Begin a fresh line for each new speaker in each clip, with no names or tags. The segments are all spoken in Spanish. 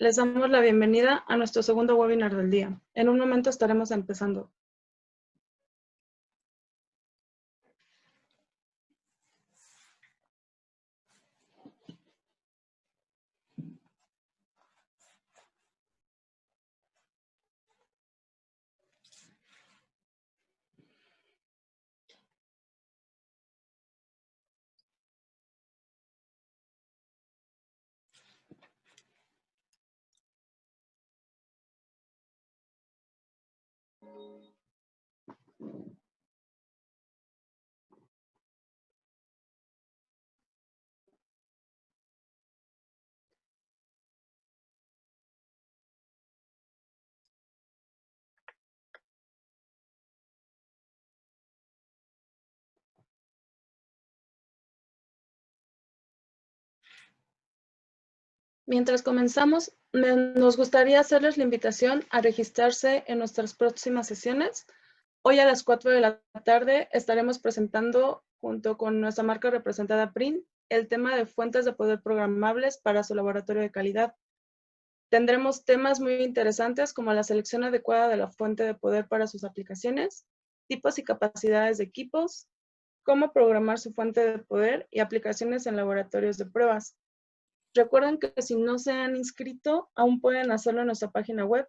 Les damos la bienvenida a nuestro segundo webinar del día. En un momento estaremos empezando. Mientras comenzamos, nos gustaría hacerles la invitación a registrarse en nuestras próximas sesiones. Hoy a las 4 de la tarde estaremos presentando, junto con nuestra marca representada PRIN, el tema de fuentes de poder programables para su laboratorio de calidad. Tendremos temas muy interesantes como la selección adecuada de la fuente de poder para sus aplicaciones, tipos y capacidades de equipos, cómo programar su fuente de poder y aplicaciones en laboratorios de pruebas. Recuerden que si no se han inscrito, aún pueden hacerlo en nuestra página web.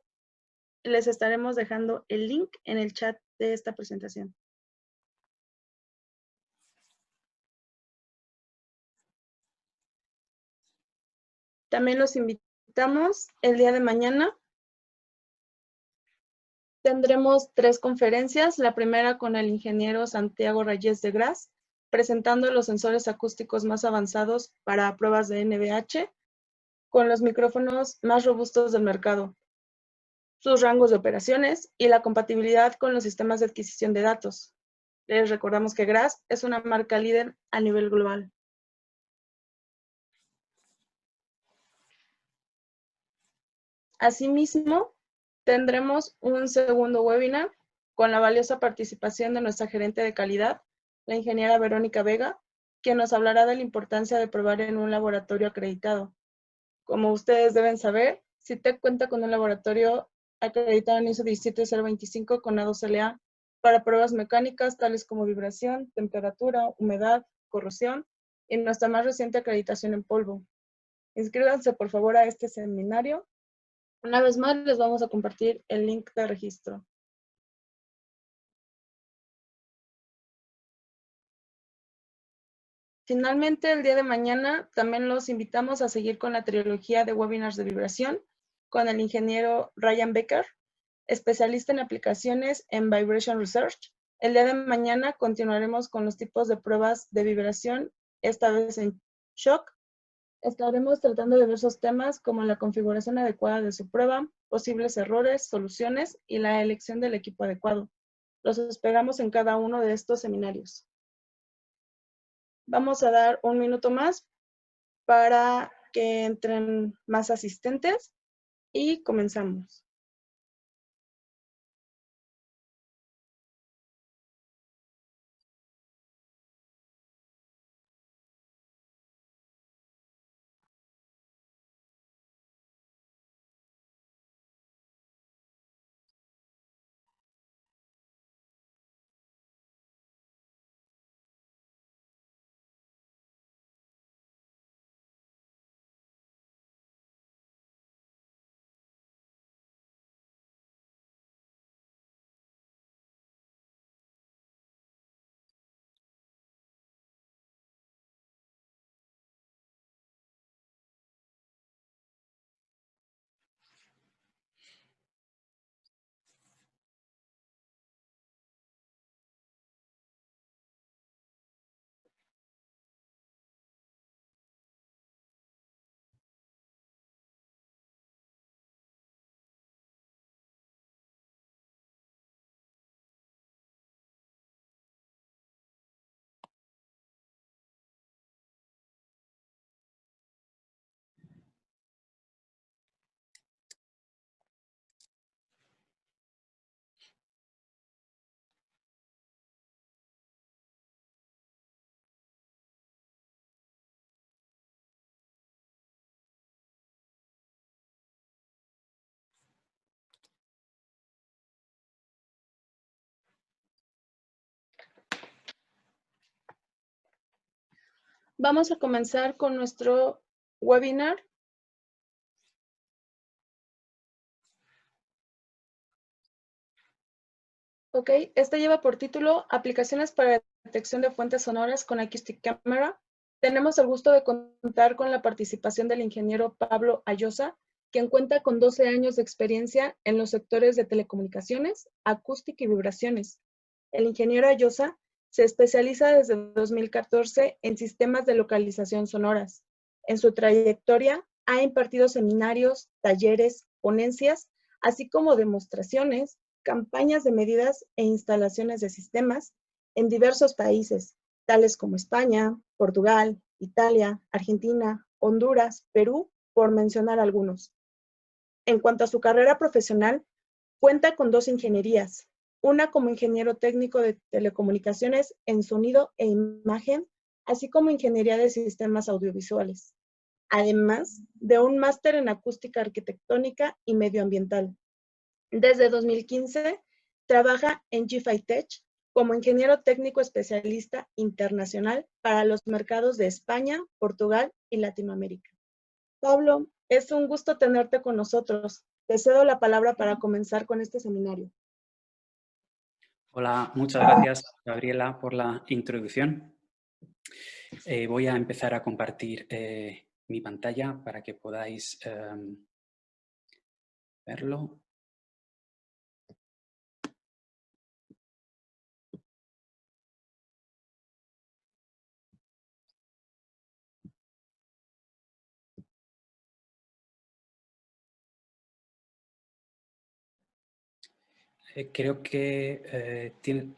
Les estaremos dejando el link en el chat de esta presentación. También los invitamos el día de mañana. Tendremos 3 conferencias. La primera con el ingeniero Santiago Reyes de Gras, presentando los sensores acústicos más avanzados para pruebas de NVH, con los micrófonos más robustos del mercado, sus rangos de operaciones y la compatibilidad con los sistemas de adquisición de datos. Les recordamos que Gras es una marca líder a nivel global. Asimismo, tendremos un segundo webinar con la valiosa participación de nuestra gerente de calidad, la ingeniera Verónica Vega, quien nos hablará de la importancia de probar en un laboratorio acreditado. Como ustedes deben saber, CITEC cuenta con un laboratorio acreditado en ISO 17025 con A2LA para pruebas mecánicas tales como vibración, temperatura, humedad, corrosión y nuestra más reciente acreditación en polvo. Inscríbanse por favor a este seminario. Una vez más les vamos a compartir el link de registro. Finalmente, el día de mañana también los invitamos a seguir con la trilogía de webinars de vibración con el ingeniero Ryan Becker, especialista en aplicaciones en Vibration Research. El día de mañana continuaremos con los tipos de pruebas de vibración, esta vez en shock. Estaremos tratando diversos temas como la configuración adecuada de su prueba, posibles errores, soluciones y la elección del equipo adecuado. Los esperamos en cada uno de estos seminarios. Vamos a dar un minuto más para que entren más asistentes y comenzamos. Vamos a comenzar con nuestro webinar. Ok, este lleva por título Aplicaciones para detección de fuentes sonoras con Acoustic Camera. Tenemos el gusto de contar con la participación del ingeniero Pablo Ayosa, quien cuenta con 12 años de experiencia en los sectores de telecomunicaciones, acústica y vibraciones. El ingeniero Ayosa se especializa desde 2014 en sistemas de localización sonoras. En su trayectoria ha impartido seminarios, talleres, ponencias, así como demostraciones, campañas de medidas e instalaciones de sistemas en diversos países, tales como España, Portugal, Italia, Argentina, Honduras, Perú, por mencionar algunos. En cuanto a su carrera profesional, cuenta con 2 ingenierías, una como ingeniero técnico de telecomunicaciones en sonido e imagen, así como ingeniería de sistemas audiovisuales, además de un máster en acústica arquitectónica y medioambiental. Desde 2015, trabaja en G5 Tech como ingeniero técnico especialista internacional para los mercados de España, Portugal y Latinoamérica. Pablo, es un gusto tenerte con nosotros. Te cedo la palabra para comenzar con este seminario.
Hola, muchas gracias, Gabriela, por la introducción. Voy a empezar a compartir mi pantalla para que podáis verlo. Creo que tiene...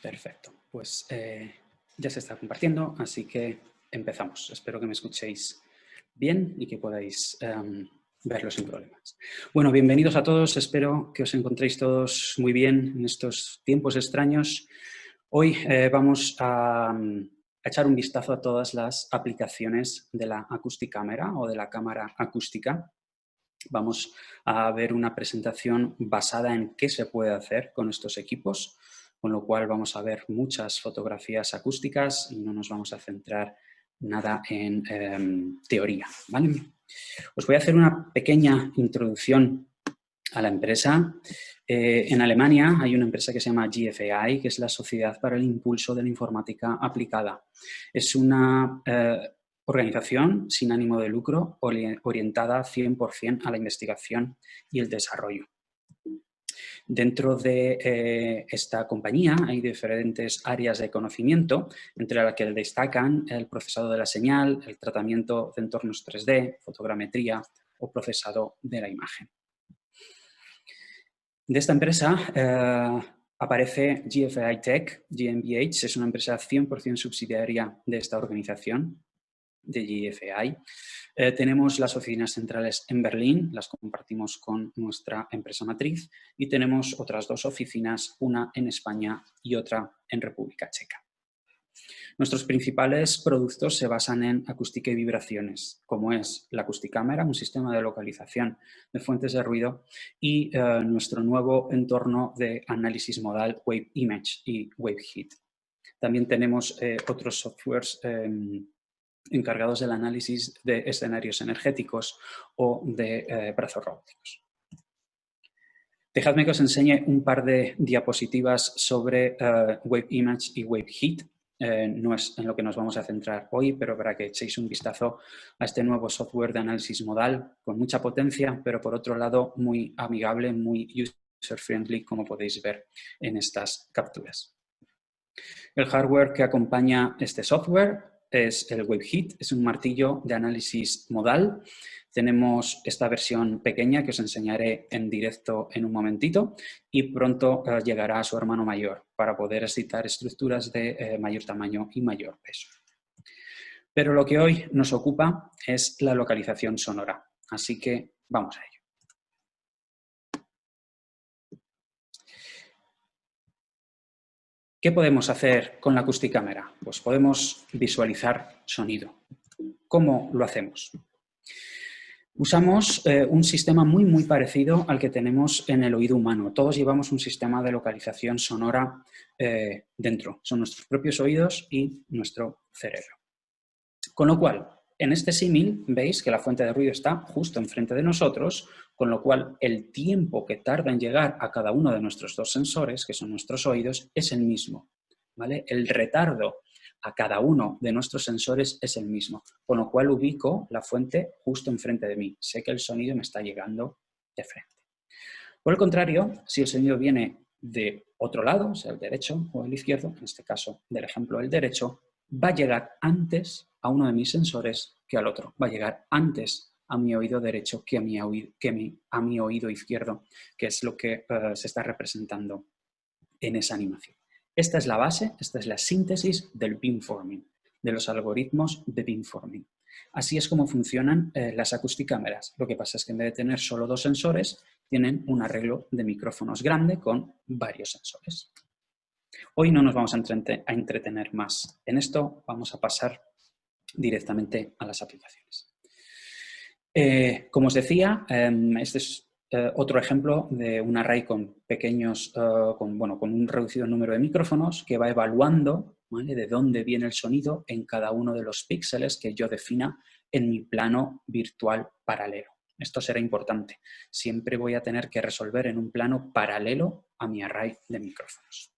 Perfecto, pues ya se está compartiendo, así que empezamos. Espero que me escuchéis bien y que podáis verlo sin problemas. Bueno, bienvenidos a todos. Espero que os encontréis todos muy bien en estos tiempos extraños. Hoy vamos a echar un vistazo a todas las aplicaciones de la Acoustic Camera o de la cámara acústica. Vamos a ver una presentación basada en qué se puede hacer con estos equipos, con lo cual vamos a ver muchas fotografías acústicas y no nos vamos a centrar nada en teoría, ¿vale? Os voy a hacer una pequeña introducción a la empresa. En Alemania hay una empresa que se llama GFAI, que es la Sociedad para el Impulso de la Informática Aplicada. Es una organización sin ánimo de lucro orientada 100% a la investigación y el desarrollo. Dentro de esta compañía hay diferentes áreas de conocimiento, entre las que destacan el procesado de la señal, el tratamiento de entornos 3D, fotogrametría o procesado de la imagen. De esta empresa aparece GFAI Tech, GmbH, es una empresa 100% subsidiaria de esta organización, de GFAI. Tenemos las oficinas centrales en Berlín, las compartimos con nuestra empresa matriz, y tenemos otras 2 oficinas, una en España y otra en República Checa. Nuestros principales productos se basan en acústica y vibraciones, como es la Acoustic Camera, un sistema de localización de fuentes de ruido, y nuestro nuevo entorno de análisis modal Wave Image y Wave Heat. También tenemos otros softwares encargados del análisis de escenarios energéticos o de brazos robóticos. Dejadme que os enseñe un par de diapositivas sobre Wave Image y Wave Heat. No es en lo que nos vamos a centrar hoy, pero para que echéis un vistazo a este nuevo software de análisis modal con mucha potencia, pero por otro lado muy amigable, muy user-friendly, como podéis ver en estas capturas. El hardware que acompaña este software es el Wave Heat, es un martillo de análisis modal Tenemos esta versión pequeña que os enseñaré en directo en un momentito y pronto llegará a su hermano mayor para poder excitar estructuras de mayor tamaño y mayor peso. Pero lo que hoy nos ocupa es la localización sonora, así que vamos a ello. ¿Qué podemos hacer con la acústicámara? Pues podemos visualizar sonido. ¿Cómo lo hacemos? Usamos un sistema muy parecido al que tenemos en el oído humano. Todos llevamos un sistema de localización sonora dentro. Son nuestros propios oídos y nuestro cerebro. Con lo cual, en este símil, veis que la fuente de ruido está justo enfrente de nosotros, con lo cual el tiempo que tarda en llegar a cada uno de nuestros dos sensores, que son nuestros oídos, es el mismo, ¿vale? El retardo a cada uno de nuestros sensores es el mismo, con lo cual ubico la fuente justo enfrente de mí. Sé que el sonido me está llegando de frente. Por el contrario, si el sonido viene de otro lado, sea el derecho o el izquierdo, en este caso del ejemplo del derecho, va a llegar antes a uno de mis sensores que al otro. Va a llegar antes a mi oído derecho que a mi oído izquierdo, que es lo que se está representando en esa animación. Esta es la base, esta es la síntesis del beamforming, de los algoritmos de beamforming. Así es como funcionan las acústicámaras. Lo que pasa es que en vez de tener solo dos sensores, tienen un arreglo de micrófonos grande con varios sensores. Hoy no nos vamos a entretener más en esto, vamos a pasar directamente a las aplicaciones. Como os decía, este es otro ejemplo de un array con pequeños, con un reducido número de micrófonos que va evaluando, ¿vale?, de dónde viene el sonido en cada uno de los píxeles que yo defina en mi plano virtual paralelo. Esto será importante. Siempre voy a tener que resolver en un plano paralelo a mi array de micrófonos.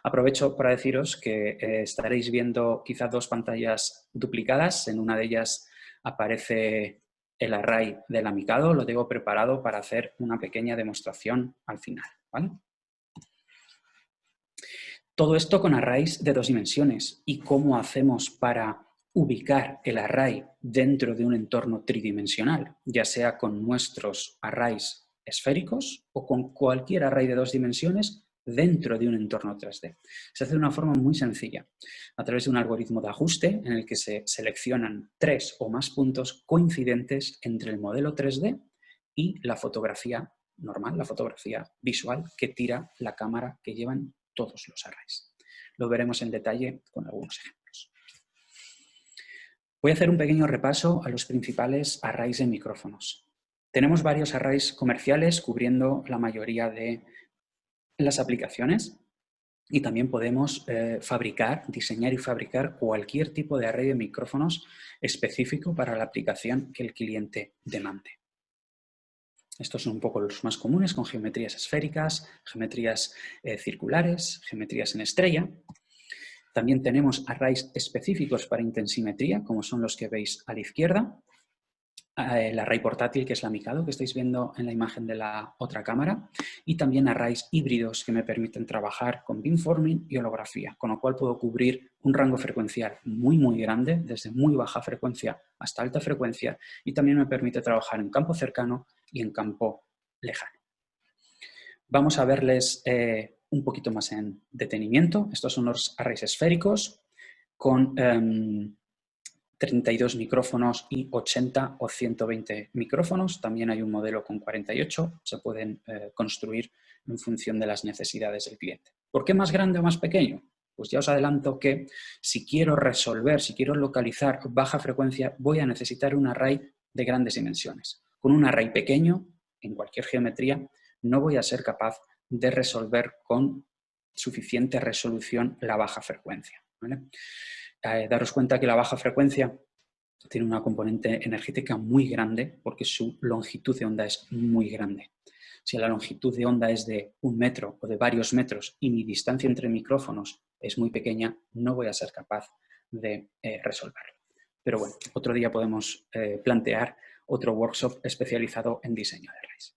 Aprovecho para deciros que estaréis viendo quizá dos pantallas duplicadas. En una de ellas aparece el array del amicado. Lo tengo preparado para hacer una pequeña demostración al final, ¿vale? Todo esto con arrays de dos dimensiones. ¿Y cómo hacemos para ubicar el array dentro de un entorno tridimensional? Ya sea con nuestros arrays esféricos o con cualquier array de dos dimensiones dentro de un entorno 3D. Se hace de una forma muy sencilla, a través de un algoritmo de ajuste en el que se seleccionan 3 o más puntos coincidentes entre el modelo 3D y la fotografía normal, la fotografía visual que tira la cámara que llevan todos los arrays. Lo veremos en detalle con algunos ejemplos. Voy a hacer un pequeño repaso a los principales arrays de micrófonos. Tenemos varios arrays comerciales cubriendo la mayoría de las aplicaciones y también podemos diseñar y fabricar cualquier tipo de array de micrófonos específico para la aplicación que el cliente demande. Estos son un poco los más comunes, con geometrías esféricas, geometrías circulares, geometrías en estrella. También tenemos arrays específicos para intensimetría, como son los que veis a la izquierda. El array portátil, que es la Mikado, que estáis viendo en la imagen de la otra cámara, y también arrays híbridos que me permiten trabajar con beamforming y holografía, con lo cual puedo cubrir un rango frecuencial muy grande, desde muy baja frecuencia hasta alta frecuencia, y también me permite trabajar en campo cercano y en campo lejano. Vamos a verles un poquito más en detenimiento. Estos son los arrays esféricos con 32 micrófonos y 80 o 120 micrófonos. También hay un modelo con 48. Se pueden construir en función de las necesidades del cliente. ¿Por qué más grande o más pequeño? Pues ya os adelanto que si quiero resolver, si quiero localizar baja frecuencia, voy a necesitar un array de grandes dimensiones. Con un array pequeño, en cualquier geometría, no voy a ser capaz de resolver con suficiente resolución la baja frecuencia, ¿vale? Daros cuenta que la baja frecuencia tiene una componente energética muy grande porque su longitud de onda es muy grande. Si la longitud de onda es de 1 metro o de varios metros y mi distancia entre micrófonos es muy pequeña, no voy a ser capaz de resolverlo. Pero bueno, otro día podemos plantear otro workshop especializado en diseño de arrays.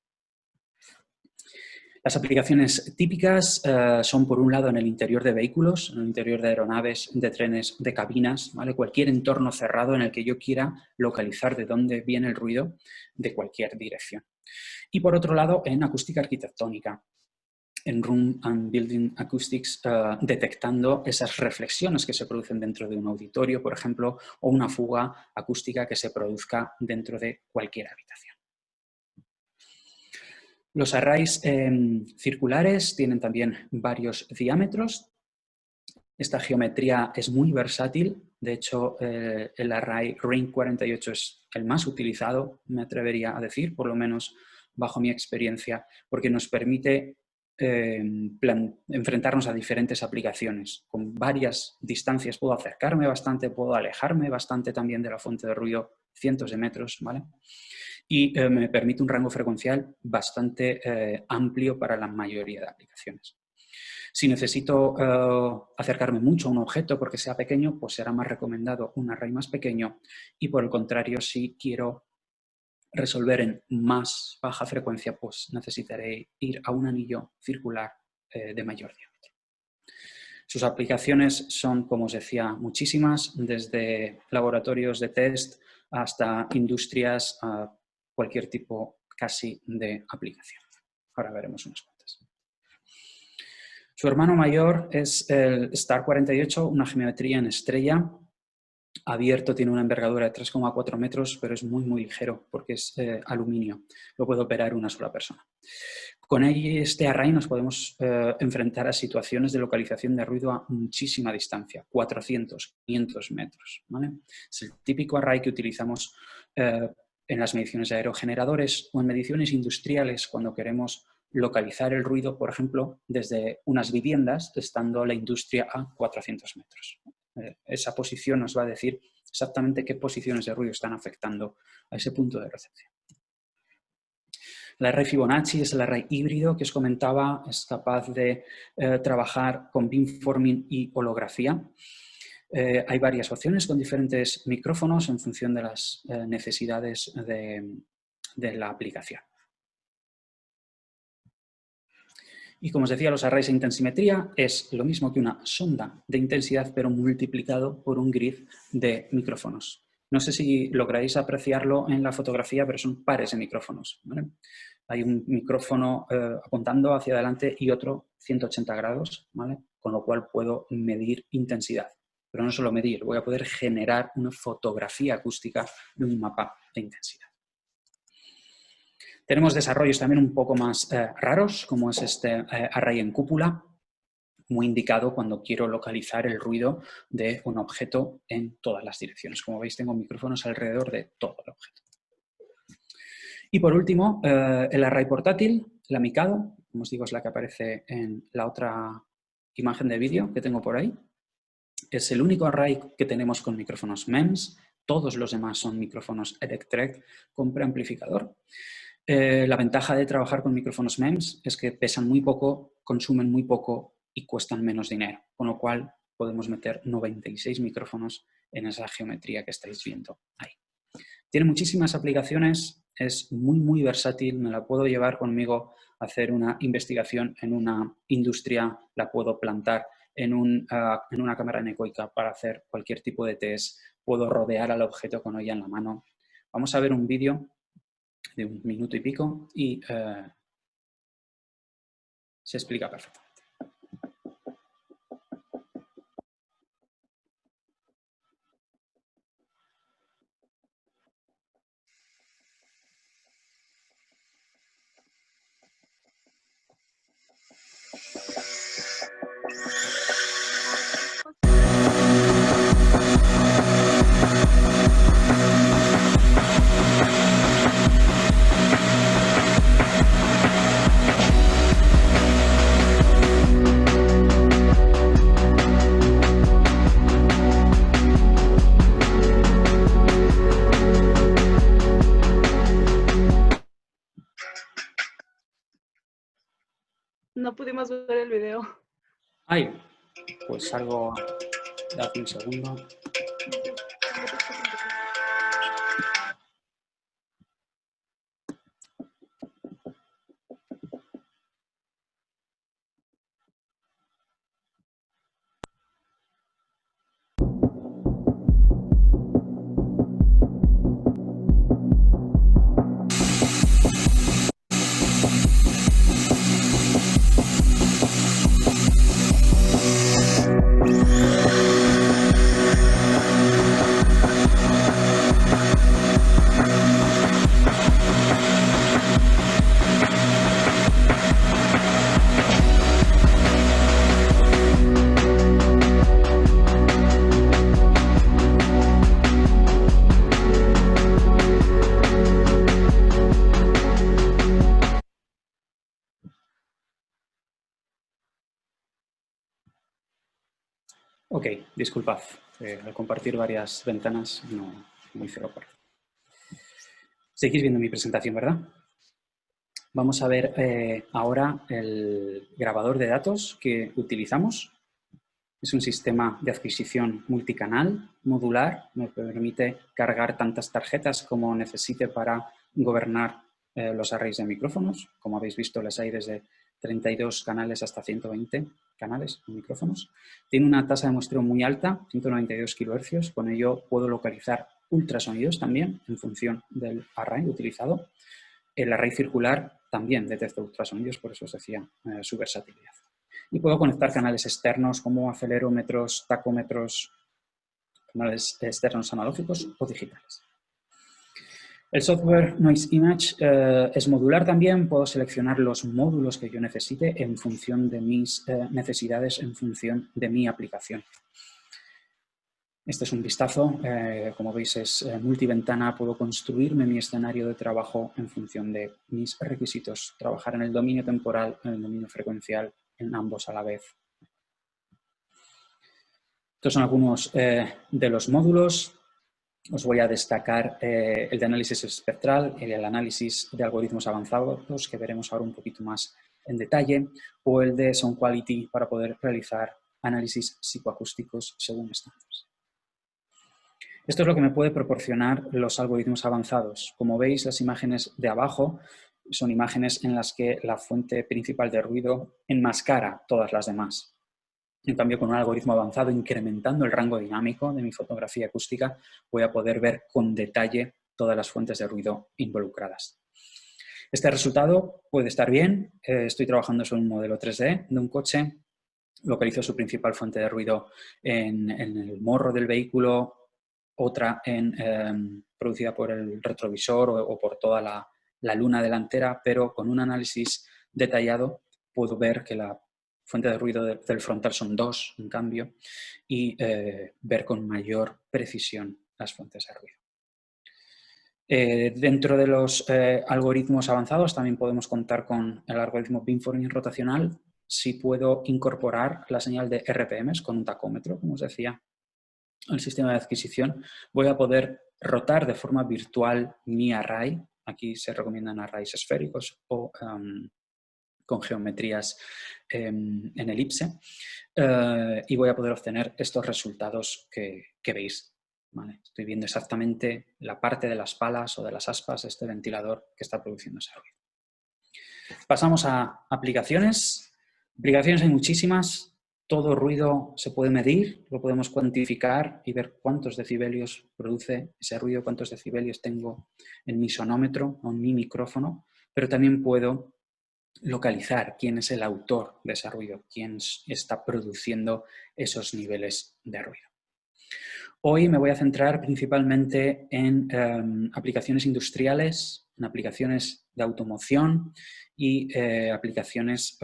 Las aplicaciones típicas son, por un lado, en el interior de vehículos, en el interior de aeronaves, de trenes, de cabinas, ¿vale? Cualquier entorno cerrado en el que yo quiera localizar de dónde viene el ruido de cualquier dirección. Y, por otro lado, en acústica arquitectónica, en Room and Building Acoustics, detectando esas reflexiones que se producen dentro de un auditorio, por ejemplo, o una fuga acústica que se produzca dentro de cualquier habitación. Los arrays circulares tienen también varios diámetros. Esta geometría es muy versátil. De hecho, el array Ring 48 es el más utilizado, me atrevería a decir, por lo menos bajo mi experiencia, porque nos permite enfrentarnos a diferentes aplicaciones. Con varias distancias puedo acercarme bastante, puedo alejarme bastante también de la fuente de ruido, cientos de metros, ¿vale? Y me permite un rango frecuencial bastante amplio para la mayoría de aplicaciones. Si necesito acercarme mucho a un objeto porque sea pequeño, pues será más recomendado un array más pequeño, y por el contrario, si quiero resolver en más baja frecuencia, pues necesitaré ir a un anillo circular de mayor diámetro. Sus aplicaciones son, como os decía, muchísimas, desde laboratorios de test hasta industrias, cualquier tipo casi de aplicación. Ahora veremos unas cuantas. Su hermano mayor es el Star 48, una geometría en estrella. Abierto, tiene una envergadura de 3,4 metros, pero es muy, muy ligero porque es aluminio. Lo puede operar una sola persona. Con este array nos podemos enfrentar a situaciones de localización de ruido a muchísima distancia, 400, 500 metros, ¿vale? Es el típico array que utilizamos en las mediciones de aerogeneradores o en mediciones industriales cuando queremos localizar el ruido, por ejemplo, desde unas viviendas, estando la industria a 400 metros. Esa posición nos va a decir exactamente qué posiciones de ruido están afectando a ese punto de recepción. El array Fibonacci es el array híbrido que os comentaba, es capaz de trabajar con beamforming y holografía. Hay varias opciones con diferentes micrófonos en función de las necesidades de la aplicación. Y como os decía, los arrays de intensimetría es lo mismo que una sonda de intensidad, pero multiplicado por un grid de micrófonos. No sé si lográis apreciarlo en la fotografía, pero son pares de micrófonos, ¿vale? Hay un micrófono apuntando hacia adelante y otro 180 grados, ¿vale? Con lo cual puedo medir intensidad. Pero no solo medir, voy a poder generar una fotografía acústica de un mapa de intensidad. Tenemos desarrollos también un poco más raros, como es este array en cúpula, muy indicado cuando quiero localizar el ruido de un objeto en todas las direcciones. Como veis, tengo micrófonos alrededor de todo el objeto. Y por último, el array portátil, la Mikado, como os digo, es la que aparece en la otra imagen de vídeo que tengo por ahí. Es el único array que tenemos con micrófonos MEMS. Todos los demás son micrófonos Electret con preamplificador. La ventaja de trabajar con micrófonos MEMS es que pesan muy poco, consumen muy poco y cuestan menos dinero, con lo cual podemos meter 96 micrófonos en esa geometría que estáis viendo ahí. Tiene muchísimas aplicaciones, es muy, muy versátil, me la puedo llevar conmigo a hacer una investigación en una industria, la puedo plantar en una cámara anecoica para hacer cualquier tipo de test, puedo rodear al objeto con ella en la mano. Vamos a ver un vídeo de 1 minuto y pico y se explica perfectamente.
No pudimos ver el video.
Ay, pues algo, dadme un segundo. Ok, disculpad, al compartir varias ventanas no hice lo correcto. Seguís viendo mi presentación, ¿verdad? Vamos a ver ahora el grabador de datos que utilizamos. Es un sistema de adquisición multicanal, modular, me permite cargar tantas tarjetas como necesite para gobernar los arrays de micrófonos. Como habéis visto, les hay desde 32 canales hasta 120 canales de micrófonos. Tiene una tasa de muestreo muy alta, 192 kHz. Con ello puedo localizar ultrasonidos también en función del array utilizado. El array circular también detecta ultrasonidos, por eso os decía su versatilidad. Y puedo conectar canales externos como acelerómetros, tacómetros, canales externos analógicos o digitales. El software Noise Image es modular también. Puedo seleccionar los módulos que yo necesite en función de mis necesidades, en función de mi aplicación. Este es un vistazo. Como veis, es multiventana. Puedo construirme mi escenario de trabajo en función de mis requisitos. Trabajar en el dominio temporal, en el dominio frecuencial, en ambos a la vez. Estos son algunos de los módulos. Os voy a destacar el de análisis espectral, el análisis de algoritmos avanzados, que veremos ahora un poquito más en detalle, o el de Sound Quality para poder realizar análisis psicoacústicos según estándares. Esto es lo que me puede proporcionar los algoritmos avanzados. Como veis, las imágenes de abajo son imágenes en las que la fuente principal de ruido enmascara todas las demás. En cambio, con un algoritmo avanzado, incrementando el rango dinámico de mi fotografía acústica, voy a poder ver con detalle todas las fuentes de ruido involucradas. Este resultado puede estar bien. Estoy trabajando sobre un modelo 3D de un coche. Localizo su principal fuente de ruido en el morro del vehículo, otra producida por el retrovisor o por toda la luna delantera, pero con un análisis detallado puedo ver que la fuente de ruido del frontal son 2, en cambio, y ver con mayor precisión las fuentes de ruido. Dentro de los algoritmos avanzados también podemos contar con el algoritmo beamforming rotacional. Si puedo incorporar la señal de RPMs con un tacómetro, como os decía, al sistema de adquisición, voy a poder rotar de forma virtual mi array. Aquí se recomiendan arrays esféricos o con geometrías en elipse, y voy a poder obtener estos resultados que veis. ¿Vale? Estoy viendo exactamente la parte de las palas o de las aspas de este ventilador que está produciendo ese ruido. Pasamos a aplicaciones. Aplicaciones hay muchísimas. Todo ruido se puede medir, lo podemos cuantificar y ver cuántos decibelios produce ese ruido, cuántos decibelios tengo en mi sonómetro o en mi micrófono, pero también puedo localizar quién es el autor de ese ruido, quién está produciendo esos niveles de ruido. Hoy me voy a centrar principalmente en aplicaciones industriales, en aplicaciones de automoción y aplicaciones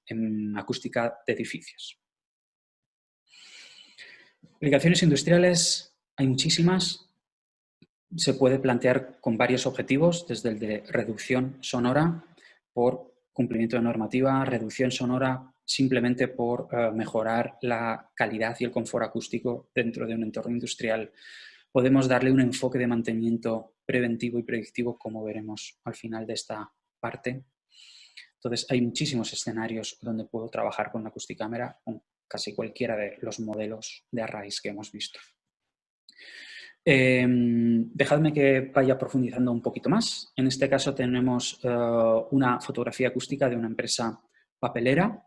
en acústica de edificios. Aplicaciones industriales hay muchísimas. Se puede plantear con varios objetivos, desde el de reducción sonora por cumplimiento de normativa, reducción sonora simplemente por mejorar la calidad y el confort acústico dentro de un entorno industrial. Podemos darle un enfoque de mantenimiento preventivo y predictivo, como veremos al final de esta parte. Entonces, hay muchísimos escenarios donde puedo trabajar con la acústicámara, con casi cualquiera de los modelos de arrays que hemos visto. Dejadme que vaya profundizando un poquito más. En este caso tenemos una fotografía acústica de una empresa papelera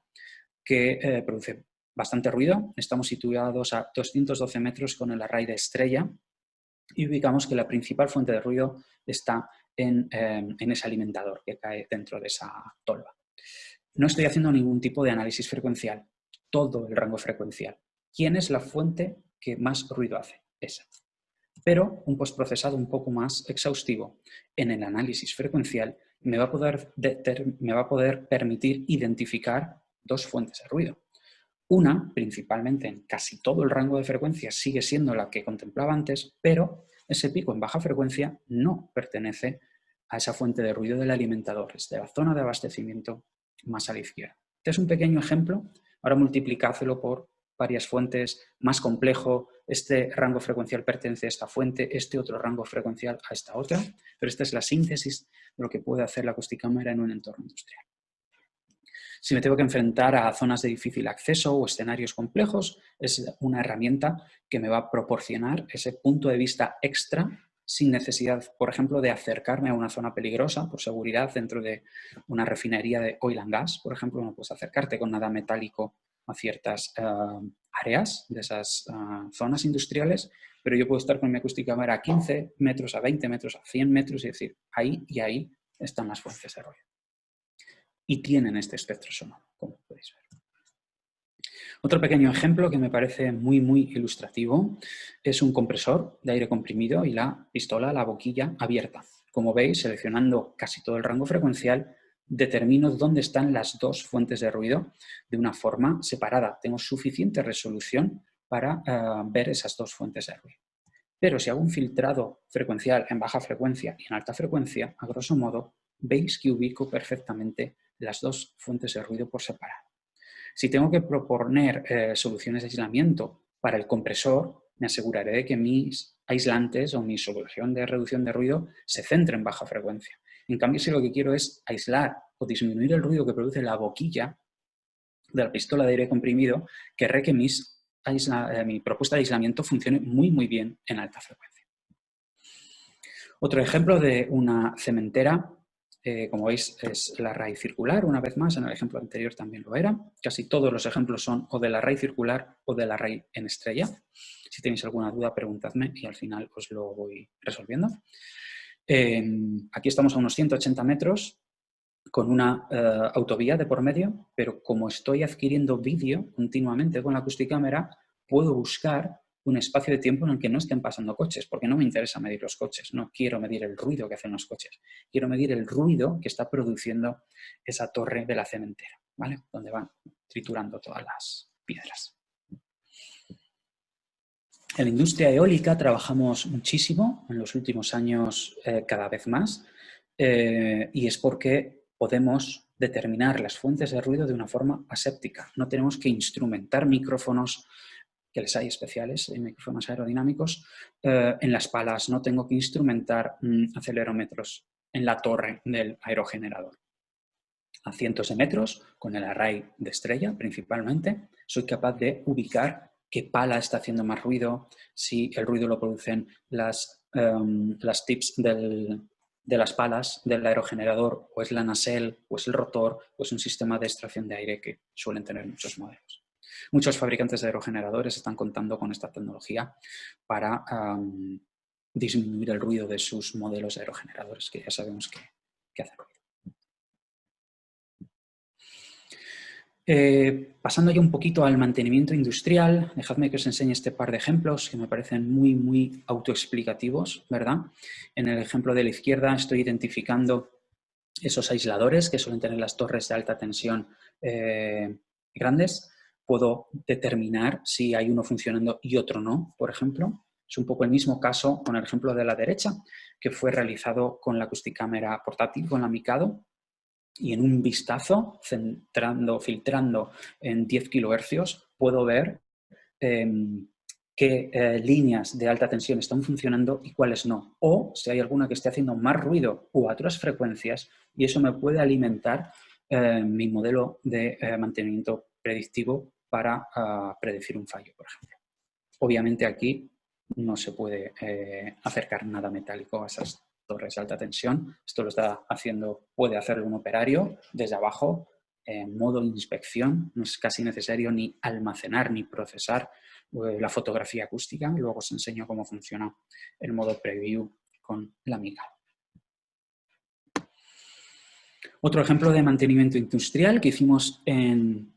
que produce bastante ruido. Estamos situados a 212 metros con el array de estrella y ubicamos que la principal fuente de ruido está en ese alimentador que cae dentro de esa tolva. No estoy haciendo ningún tipo de análisis frecuencial, todo el rango frecuencial. ¿Quién es la fuente que más ruido hace? Esa. Pero un postprocesado un poco más exhaustivo en el análisis frecuencial me va a poder permitir identificar dos fuentes de ruido. Una, principalmente en casi todo el rango de frecuencia, sigue siendo la que contemplaba antes, pero ese pico en baja frecuencia no pertenece a esa fuente de ruido del alimentador, es de la zona de abastecimiento más a la izquierda. Este es un pequeño ejemplo, ahora multiplicádselo por varias fuentes, más complejo, este rango frecuencial pertenece a esta fuente, este otro rango frecuencial a esta otra, pero esta es la síntesis de lo que puede hacer la acústica-cámara en un entorno industrial. Si me tengo que enfrentar a zonas de difícil acceso o escenarios complejos, es una herramienta que me va a proporcionar ese punto de vista extra sin necesidad, por ejemplo, de acercarme a una zona peligrosa por seguridad dentro de una refinería de oil and gas, por ejemplo, no puedes acercarte con nada metálico a ciertas áreas de esas zonas industriales, pero yo puedo estar con mi acústica-cámara a 15 metros, a 20 metros, a 100 metros y decir, ahí y ahí están las fuentes de ruido. Y tienen este espectro sonoro, como podéis ver. Otro pequeño ejemplo que me parece muy ilustrativo es un compresor de aire comprimido y la pistola, la boquilla abierta. Como veis, seleccionando casi todo el rango frecuencial, determino dónde están las dos fuentes de ruido de una forma separada. Tengo suficiente resolución para ver esas dos fuentes de ruido. Pero si hago un filtrado frecuencial en baja frecuencia y en alta frecuencia, a grosso modo, veis que ubico perfectamente las dos fuentes de ruido por separado. Si tengo que proponer soluciones de aislamiento para el compresor, me aseguraré de que mis aislantes o mi solución de reducción de ruido se centre en baja frecuencia. En cambio, si lo que quiero es aislar o disminuir el ruido que produce la boquilla de la pistola de aire comprimido, querré que mi propuesta de aislamiento funcione muy bien en alta frecuencia. Otro ejemplo de una cementera, como veis, es la raíz circular. Una vez más, en el ejemplo anterior también lo era. Casi todos los ejemplos son o de la raíz circular o de la raíz en estrella. Si tenéis alguna duda, preguntadme y al final os lo voy resolviendo. Aquí estamos a unos 180 metros con una autovía de por medio, pero como estoy adquiriendo vídeo continuamente con la acústica-cámara, puedo buscar un espacio de tiempo en el que no estén pasando coches, porque no me interesa medir los coches, no quiero medir el ruido que hacen los coches, quiero medir el ruido que está produciendo esa torre de la cementera, ¿vale? Donde van triturando todas las piedras. En la industria eólica trabajamos muchísimo, en los últimos años cada vez más, y es porque podemos determinar las fuentes de ruido de una forma aséptica. No tenemos que instrumentar micrófonos, que les hay especiales, micrófonos aerodinámicos, en las palas. No tengo que instrumentar acelerómetros en la torre del aerogenerador. A cientos de metros, con el array de estrella principalmente, soy capaz de ubicar qué pala está haciendo más ruido, si el ruido lo producen las tips de las palas del aerogenerador, o es la nacelle, o es el rotor, o es un sistema de extracción de aire que suelen tener muchos modelos. Muchos fabricantes de aerogeneradores están contando con esta tecnología para disminuir el ruido de sus modelos de aerogeneradores, que ya sabemos que hacen ruido. Pasando ya un poquito al mantenimiento industrial, dejadme que os enseñe este par de ejemplos que me parecen muy autoexplicativos, ¿verdad? En el ejemplo de la izquierda estoy identificando esos aisladores que suelen tener las torres de alta tensión grandes. Puedo determinar si hay uno funcionando y otro no, por ejemplo. Es un poco el mismo caso con el ejemplo de la derecha, que fue realizado con la acústica-cámara portátil, con la Mikado. Y en un vistazo, filtrando en 10 kHz, puedo ver qué líneas de alta tensión están funcionando y cuáles no. O si hay alguna que esté haciendo más ruido u otras frecuencias, y eso me puede alimentar mi modelo de mantenimiento predictivo para predecir un fallo, por ejemplo. Obviamente aquí no se puede acercar nada metálico a esas torres de alta tensión. Esto lo está haciendo, puede hacerlo un operario desde abajo, en modo inspección. No es casi necesario ni almacenar ni procesar la fotografía acústica. Luego os enseño cómo funciona el modo preview con la Mikado. Otro ejemplo de mantenimiento industrial que hicimos en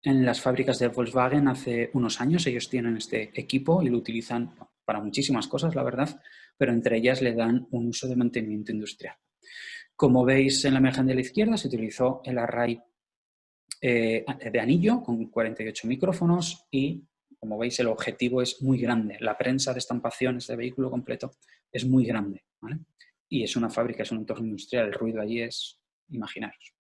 las fábricas de Volkswagen hace unos años. Ellos tienen este equipo y lo utilizan para muchísimas cosas, la verdad, pero entre ellas le dan un uso de mantenimiento industrial. Como veis en la imagen de la izquierda, se utilizó el array de anillo con 48 micrófonos y, como veis, el objetivo es muy grande. La prensa de estampaciones de vehículo completo es muy grande, ¿vale? Y es una fábrica, es un entorno industrial, el ruido allí es, imaginaros.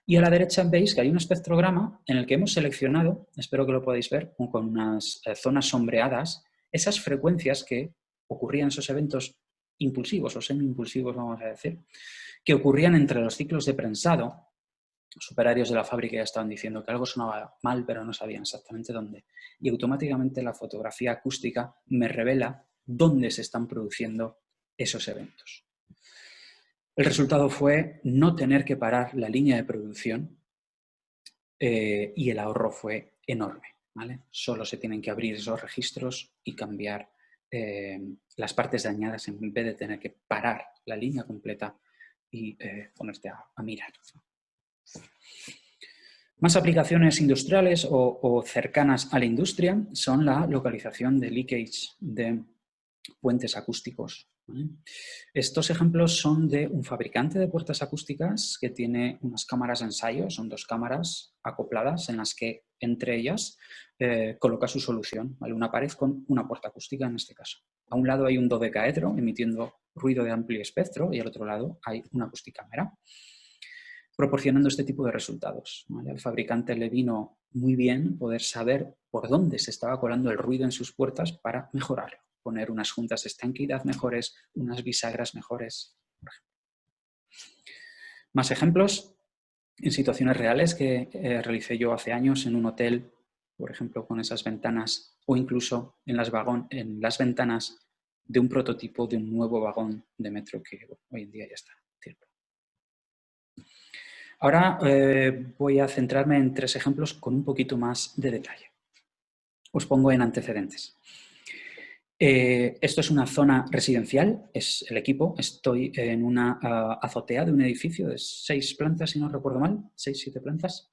Y a la derecha veis que hay un espectrograma en el que hemos seleccionado, espero que lo podáis ver, con unas zonas sombreadas, esas frecuencias que ocurrían, esos eventos impulsivos o semi-impulsivos, vamos a decir, que ocurrían entre los ciclos de prensado. Los operarios de la fábrica ya estaban diciendo que algo sonaba mal, pero no sabían exactamente dónde. Y automáticamente la fotografía acústica me revela dónde se están produciendo esos eventos. El resultado fue no tener que parar la línea de producción y el ahorro fue enorme, ¿vale? Solo se tienen que abrir esos registros y cambiar las partes dañadas en vez de tener que parar la línea completa y ponerte a mirar. Más aplicaciones industriales o cercanas a la industria son la localización de leakage de puentes acústicos, ¿vale? Estos ejemplos son de un fabricante de puertas acústicas que tiene unas cámaras de ensayo, son 2 cámaras acopladas en las que entre ellas coloca su solución, ¿vale? Una pared con una puerta acústica en este caso. A un lado hay un dodecaedro emitiendo ruido de amplio espectro y al otro lado hay una acústicámara, proporcionando este tipo de resultados, ¿vale? Al fabricante le vino muy bien poder saber por dónde se estaba colando el ruido en sus puertas para mejorarlo, poner unas juntas de estanqueidad mejores, unas bisagras mejores, por ejemplo. Más ejemplos en situaciones reales que realicé yo hace años en un hotel, por ejemplo, con esas ventanas, o incluso en las ventanas de un prototipo de un nuevo vagón de metro que hoy en día ya está. Ahora voy a centrarme en 3 ejemplos con un poquito más de detalle. Os pongo en antecedentes. Esto es una zona residencial, es el equipo. Estoy en una azotea de un edificio de 6 plantas, si no recuerdo mal, 6-7 plantas,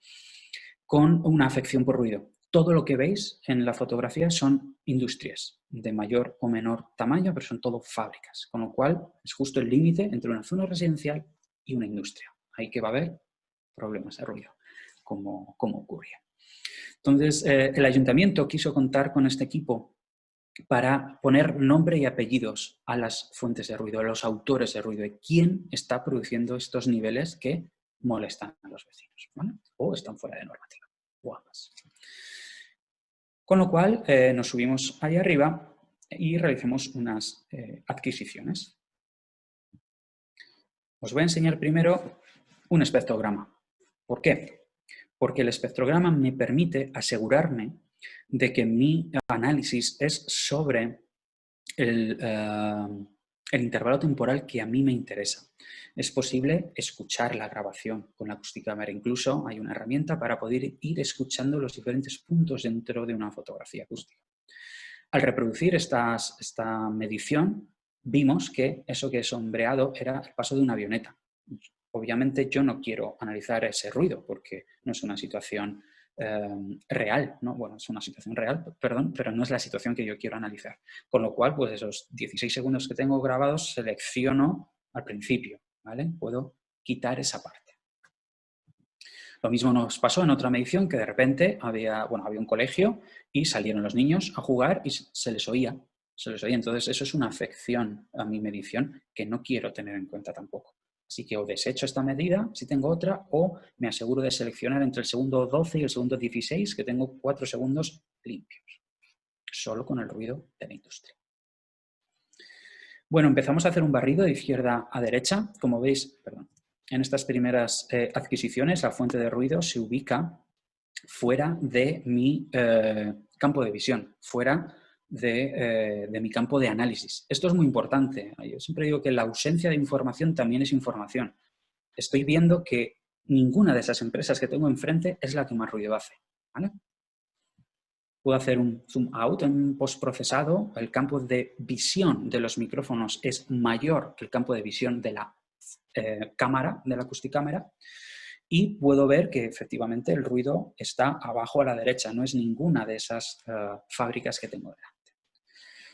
con una afección por ruido. Todo lo que veis en la fotografía son industrias de mayor o menor tamaño, pero son todo fábricas, con lo cual es justo el límite entre una zona residencial y una industria. Ahí que va a haber problemas de ruido, como ocurría. Entonces, el ayuntamiento quiso contar con este equipo para poner nombre y apellidos a las fuentes de ruido, a los autores de ruido, y quién está produciendo estos niveles que molestan a los vecinos, ¿vale? O están fuera de normativa, o ambas. Con lo cual, nos subimos ahí arriba y realicemos unas adquisiciones. Os voy a enseñar primero un espectrograma. ¿Por qué? Porque el espectrograma me permite asegurarme de que mi análisis es sobre el intervalo temporal que a mí me interesa. Es posible escuchar la grabación con la acústicámara. Incluso hay una herramienta para poder ir escuchando los diferentes puntos dentro de una fotografía acústica. Al reproducir esta medición, vimos que eso que he sombreado era el paso de una avioneta. Obviamente yo no quiero analizar ese ruido porque no es una situación real, ¿no? Bueno, es una situación real, perdón, pero no es la situación que yo quiero analizar. Con lo cual, pues esos 16 segundos que tengo grabados selecciono al principio, ¿vale? Puedo quitar esa parte. Lo mismo nos pasó en otra medición que de repente había un colegio y salieron los niños a jugar y se les oía. Entonces, eso es una afección a mi medición que no quiero tener en cuenta tampoco. Así que o desecho esta medida, si tengo otra, o me aseguro de seleccionar entre el segundo 12 y el segundo 16, que tengo 4 segundos limpios, solo con el ruido de la industria. Bueno, empezamos a hacer un barrido de izquierda a derecha. Como veis, en estas primeras adquisiciones, la fuente de ruido se ubica fuera de mi campo de visión, fuera de mi campo de análisis. Esto es muy importante. Yo siempre digo que la ausencia de información también es información. Estoy viendo que ninguna de esas empresas que tengo enfrente es la que más ruido hace, ¿vale? Puedo hacer un zoom out en postprocesado. El campo de visión de los micrófonos es mayor que el campo de visión de la cámara, de la acústicámara. Y puedo ver que efectivamente el ruido está abajo a la derecha, no es ninguna de esas fábricas que tengo delante.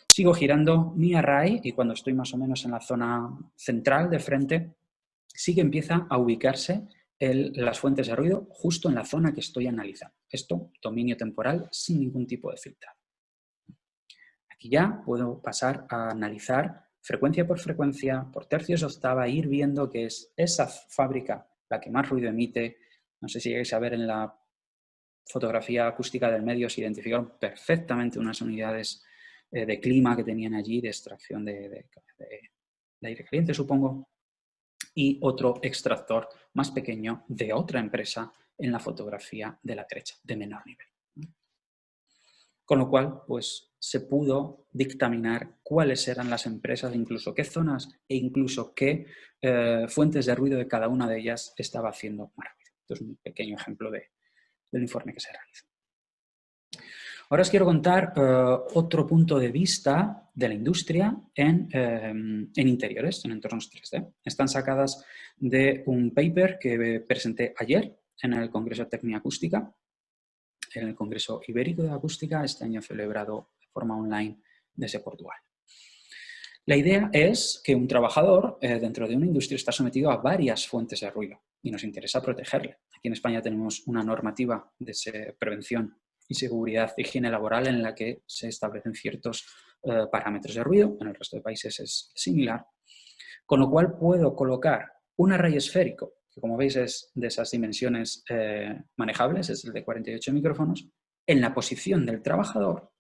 Sigo girando mi array y cuando estoy más o menos en la zona central de frente, sí que empieza a ubicarse las fuentes de ruido justo en la zona que estoy analizando. Esto, dominio temporal sin ningún tipo de filtrado. Aquí ya puedo pasar a analizar frecuencia, por tercios de octava, e ir viendo que es esa fábrica la que más ruido emite No sé si llegáis a ver en la fotografía acústica del medio, se identificaron perfectamente unas unidades de clima que tenían allí, de extracción de aire caliente, supongo, y otro extractor más pequeño de otra empresa en la fotografía de la derecha, de menor nivel. Con lo cual, pues se pudo dictaminar cuáles eran las empresas, incluso qué zonas e incluso qué fuentes de ruido de cada una de ellas estaba haciendo más ruido. Esto es un pequeño ejemplo del informe que se realizó. Ahora os quiero contar otro punto de vista de la industria en interiores, en entornos 3D. Están sacadas de un paper que presenté ayer en el Congreso Tecnia Acústica, en el Congreso Ibérico de Acústica, este año celebrado de forma online desde Portugal. La idea es que un trabajador dentro de una industria está sometido a varias fuentes de ruido y nos interesa protegerle. Aquí en España tenemos una normativa de prevención y seguridad de higiene laboral en la que se establecen ciertos parámetros de ruido. En el resto de países es similar. Con lo cual puedo colocar un array esférico, que como veis es de esas dimensiones manejables, es el de 48 micrófonos, en la posición del trabajador,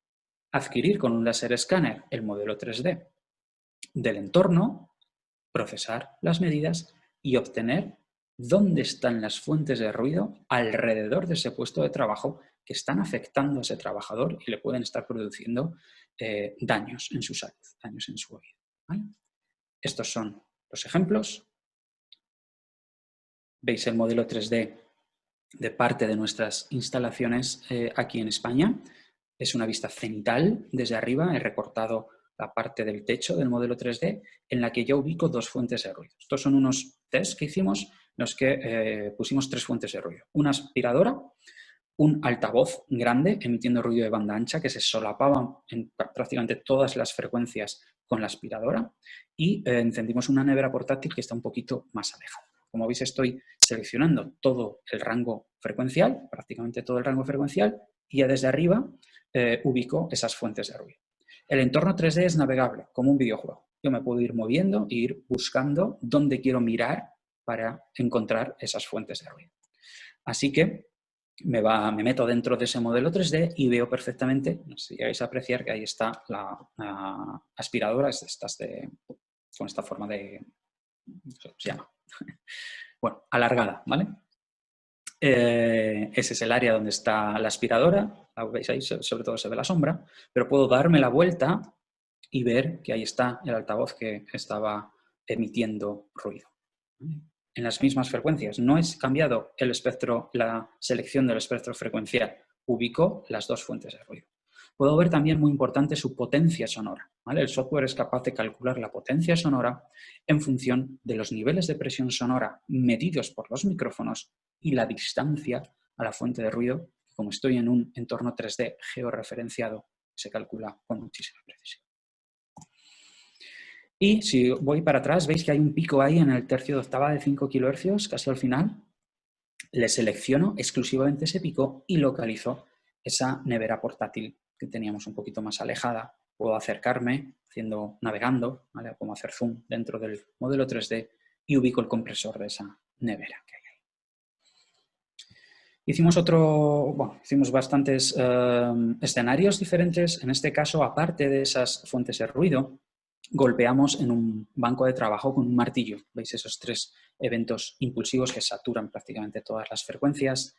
adquirir con un láser escáner el modelo 3D del entorno, procesar las medidas y obtener dónde están las fuentes de ruido alrededor de ese puesto de trabajo que están afectando a ese trabajador y le pueden estar produciendo daños en su salud, daños en su oído. ¿Vale? Estos son los ejemplos. Veis el modelo 3D de parte de nuestras instalaciones aquí en España. Es una vista cenital desde arriba. He recortado la parte del techo del modelo 3D en la que ya ubico dos fuentes de ruido. Estos son unos tests que hicimos en los que pusimos tres fuentes de ruido. Una aspiradora, un altavoz grande emitiendo ruido de banda ancha que se solapaba en prácticamente todas las frecuencias con la aspiradora y encendimos una nevera portátil que está un poquito más alejada. Como veis, estoy seleccionando todo el rango frecuencial, prácticamente todo el rango frecuencial, y ya desde arriba ubico esas fuentes de ruido. El entorno 3D es navegable, como un videojuego. Yo me puedo ir moviendo e ir buscando dónde quiero mirar para encontrar esas fuentes de ruido. Así que me meto dentro de ese modelo 3D y veo perfectamente, no sé si llegáis a apreciar que ahí está la aspiradora, con esta forma de, no sé cómo se llama, bueno, alargada, ¿vale? Ese es el área donde está la aspiradora, la veis ahí, sobre todo se ve la sombra, pero puedo darme la vuelta y ver que ahí está el altavoz que estaba emitiendo ruido. En las mismas frecuencias. No he cambiado el espectro, la selección del espectro frecuencial. Ubico las dos fuentes de ruido. Puedo ver también, muy importante, su potencia sonora. ¿Vale? El software es capaz de calcular la potencia sonora en función de los niveles de presión sonora medidos por los micrófonos y la distancia a la fuente de ruido. Como estoy en un entorno 3D georreferenciado, se calcula con muchísima precisión. Y si voy para atrás, veis que hay un pico ahí en el tercio de octava de 5 kHz, casi al final. Le selecciono exclusivamente ese pico y localizo esa nevera portátil que teníamos un poquito más alejada. Puedo acercarme navegando, ¿vale? Como hacer zoom dentro del modelo 3D y ubico el compresor de esa nevera que hay ahí. Hicimos bastantes escenarios diferentes. En este caso, aparte de esas fuentes de ruido, golpeamos en un banco de trabajo con un martillo. ¿Veis esos tres eventos impulsivos que saturan prácticamente todas las frecuencias?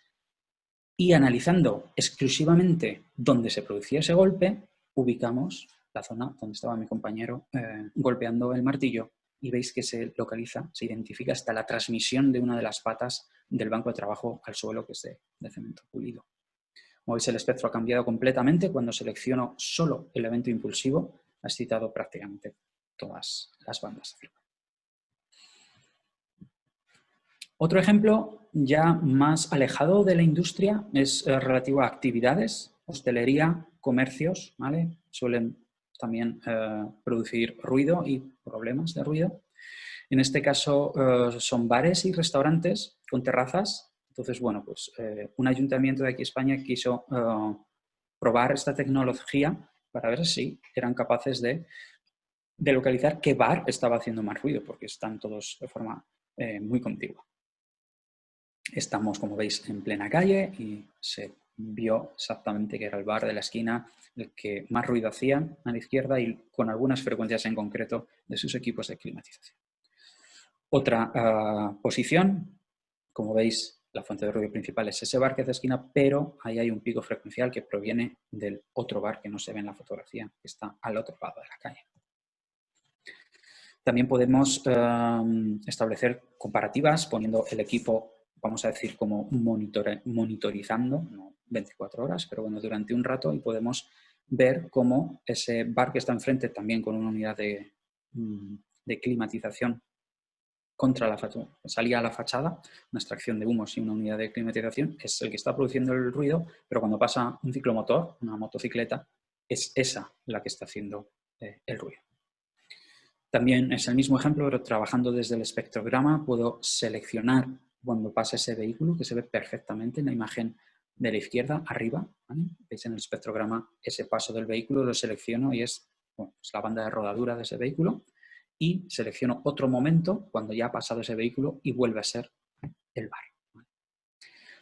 Y analizando exclusivamente dónde se producía ese golpe, ubicamos la zona donde estaba mi compañero golpeando el martillo y veis que se localiza, se identifica hasta la transmisión de una de las patas del banco de trabajo al suelo, que es de cemento pulido. Como veis, el espectro ha cambiado completamente cuando selecciono solo el evento impulsivo. Ha excitado prácticamente todas las bandas de frecuencia. Otro ejemplo ya más alejado de la industria es relativo a actividades, hostelería, comercios, ¿vale? Suelen también producir ruido y problemas de ruido. En este caso son bares y restaurantes con terrazas. Entonces, bueno, pues un ayuntamiento de aquí España quiso probar esta tecnología para ver si eran capaces de localizar qué bar estaba haciendo más ruido, porque están todos de forma muy contigua. Estamos, como veis, en plena calle y se vio exactamente que era el bar de la esquina el que más ruido hacía a la izquierda y con algunas frecuencias en concreto de sus equipos de climatización. Otra posición, como veis, la fuente de ruido principal es ese bar que es de esquina, pero ahí hay un pico frecuencial que proviene del otro bar que no se ve en la fotografía, que está al otro lado de la calle. También podemos establecer comparativas poniendo el equipo, vamos a decir, como monitorizando, no 24 horas, pero bueno, durante un rato, y podemos ver cómo ese bar que está enfrente, también con una unidad de climatización contra la salía a la fachada, una extracción de humos y una unidad de climatización, es el que está produciendo el ruido, pero cuando pasa un ciclomotor, una motocicleta, es esa la que está haciendo el ruido. También es el mismo ejemplo, pero trabajando desde el espectrograma puedo seleccionar cuando pasa ese vehículo, que se ve perfectamente en la imagen de la izquierda, arriba. ¿Vale? Veis en el espectrograma ese paso del vehículo, lo selecciono y es, bueno, pues la banda de rodadura de ese vehículo. Y selecciono otro momento cuando ya ha pasado ese vehículo y vuelve a ser el bar. ¿Vale?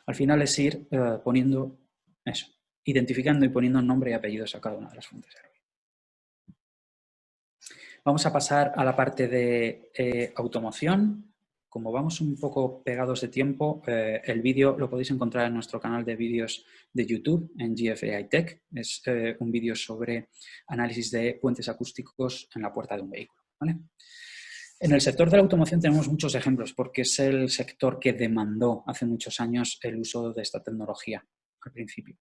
Al final es ir poniendo eso, identificando y poniendo nombre y apellidos a cada una de las fuentes de ruido. Vamos a pasar a la parte de automoción. Como vamos un poco pegados de tiempo, el vídeo lo podéis encontrar en nuestro canal de vídeos de YouTube, en GFAI Tech. Es un vídeo sobre análisis de puentes acústicos en la puerta de un vehículo. ¿Vale? En el sector de la automoción tenemos muchos ejemplos porque es el sector que demandó hace muchos años el uso de esta tecnología al principio.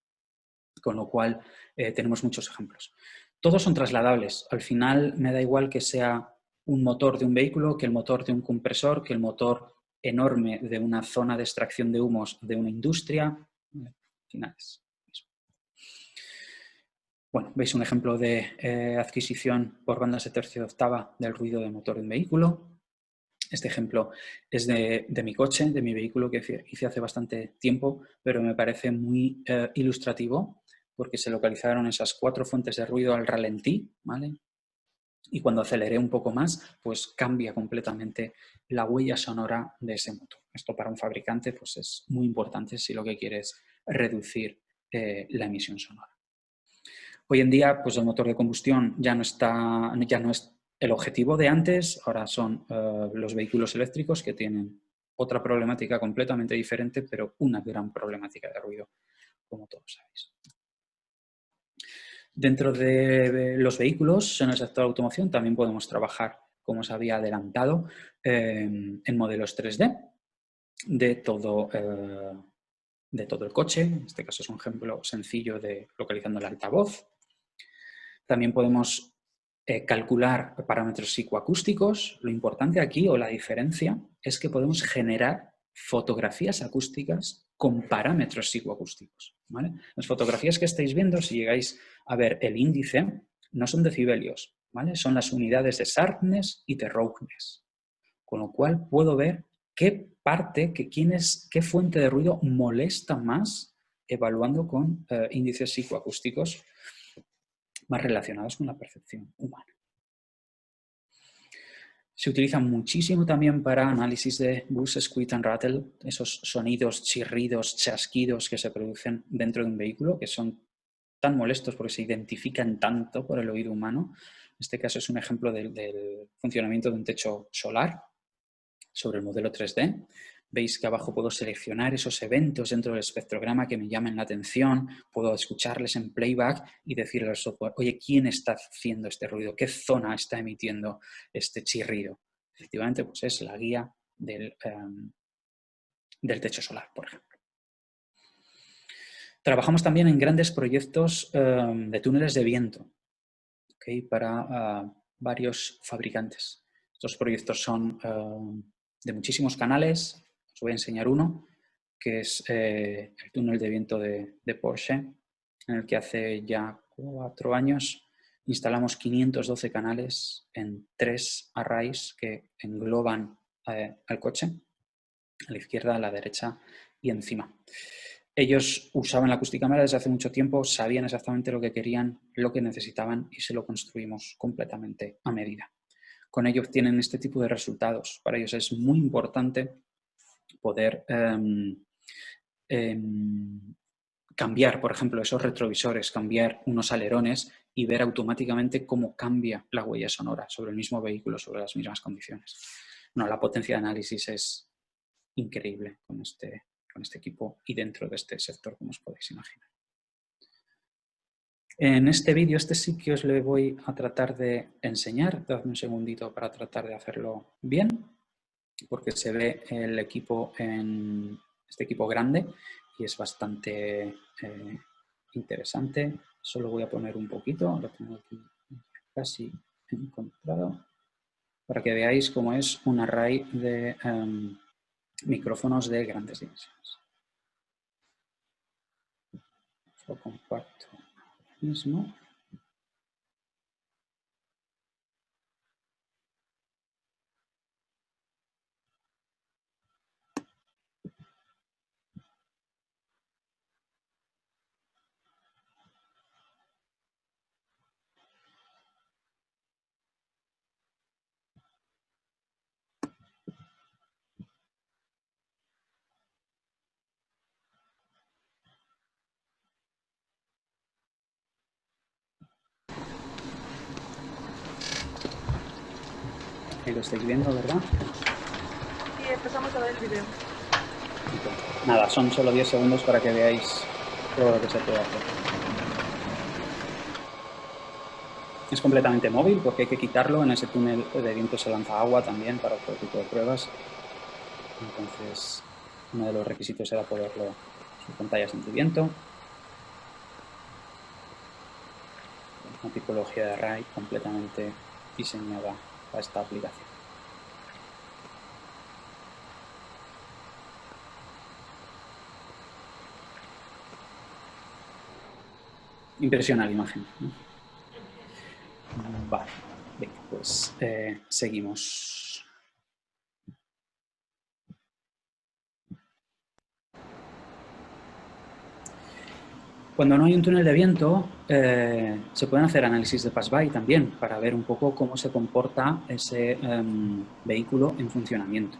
Con lo cual tenemos muchos ejemplos. Todos son trasladables. Al final me da igual que sea un motor de un vehículo, que el motor de un compresor, que el motor enorme de una zona de extracción de humos de una industria. Al final es eso. Bueno, veis un ejemplo de adquisición por bandas de tercio de octava del ruido de motor de un vehículo. Este ejemplo es de mi coche, de mi vehículo que hice hace bastante tiempo, pero me parece muy ilustrativo porque se localizaron esas 4 fuentes de ruido al ralentí, ¿vale? Y cuando aceleré un poco más, pues cambia completamente la huella sonora de ese motor. Esto para un fabricante pues es muy importante si lo que quiere es reducir la emisión sonora. Hoy en día, pues el motor de combustión ya no es el objetivo de antes, ahora son los vehículos eléctricos que tienen otra problemática completamente diferente, pero una gran problemática de ruido, como todos sabéis. Dentro de los vehículos, en el sector de automoción, también podemos trabajar, como os había adelantado, en modelos 3D de todo el coche. En este caso es un ejemplo sencillo de localizando el altavoz. También podemos calcular parámetros psicoacústicos. Lo importante aquí, o la diferencia, es que podemos generar fotografías acústicas con parámetros psicoacústicos. ¿Vale? Las fotografías que estáis viendo, si llegáis a ver el índice, no son decibelios, ¿vale? Son las unidades de sharpness y de roughness. Con lo cual puedo ver qué qué fuente de ruido molesta más evaluando con índices psicoacústicos más relacionados con la percepción humana. Se utiliza muchísimo también para análisis de buzz, squeak and rattle, esos sonidos, chirridos, chasquidos que se producen dentro de un vehículo, que son tan molestos porque se identifican tanto por el oído humano. En este caso es un ejemplo del funcionamiento de un techo solar sobre el modelo 3D. Veis que abajo puedo seleccionar esos eventos dentro del espectrograma que me llamen la atención, puedo escucharles en playback y decirle al software, oye, ¿quién está haciendo este ruido? ¿Qué zona está emitiendo este chirrido? Efectivamente, pues es la guía del techo solar, por ejemplo. Trabajamos también en grandes proyectos de túneles de viento, ¿okay? Para varios fabricantes. Estos proyectos son de muchísimos canales. Os voy a enseñar uno, que es el túnel de viento de Porsche, en el que hace ya 4 años instalamos 512 canales en 3 arrays que engloban al coche, a la izquierda, a la derecha y encima. Ellos usaban la acústica desde hace mucho tiempo, sabían exactamente lo que querían, lo que necesitaban y se lo construimos completamente a medida. Con ello obtienen este tipo de resultados. Para ellos es muy importante poder cambiar, por ejemplo, esos retrovisores, cambiar unos alerones y ver automáticamente cómo cambia la huella sonora sobre el mismo vehículo, sobre las mismas condiciones. Bueno, la potencia de análisis es increíble con este equipo y dentro de este sector, como os podéis imaginar. En este vídeo, sí que os le voy a tratar de enseñar. Dadme un segundito para tratar de hacerlo bien, porque se ve el equipo en este equipo grande y es bastante interesante. Solo voy a poner un poquito, lo tengo aquí casi encontrado, para que veáis cómo es un array de micrófonos de grandes dimensiones. Lo comparto ahora mismo. Ahí lo estáis viendo, ¿verdad?
Y empezamos a ver el video.
Nada, son solo 10 segundos para que veáis todo lo que se puede hacer. Es completamente móvil porque hay que quitarlo. En ese túnel de viento se lanza agua también para otro tipo de pruebas. Entonces, uno de los requisitos era poderlo en pantallas antiviento. Una tipología de array completamente diseñada para esta aplicación. Impresiona la imagen, ¿no? Vale, venga, pues seguimos. Cuando no hay un túnel de viento, se pueden hacer análisis de pass-by también para ver un poco cómo se comporta ese vehículo en funcionamiento.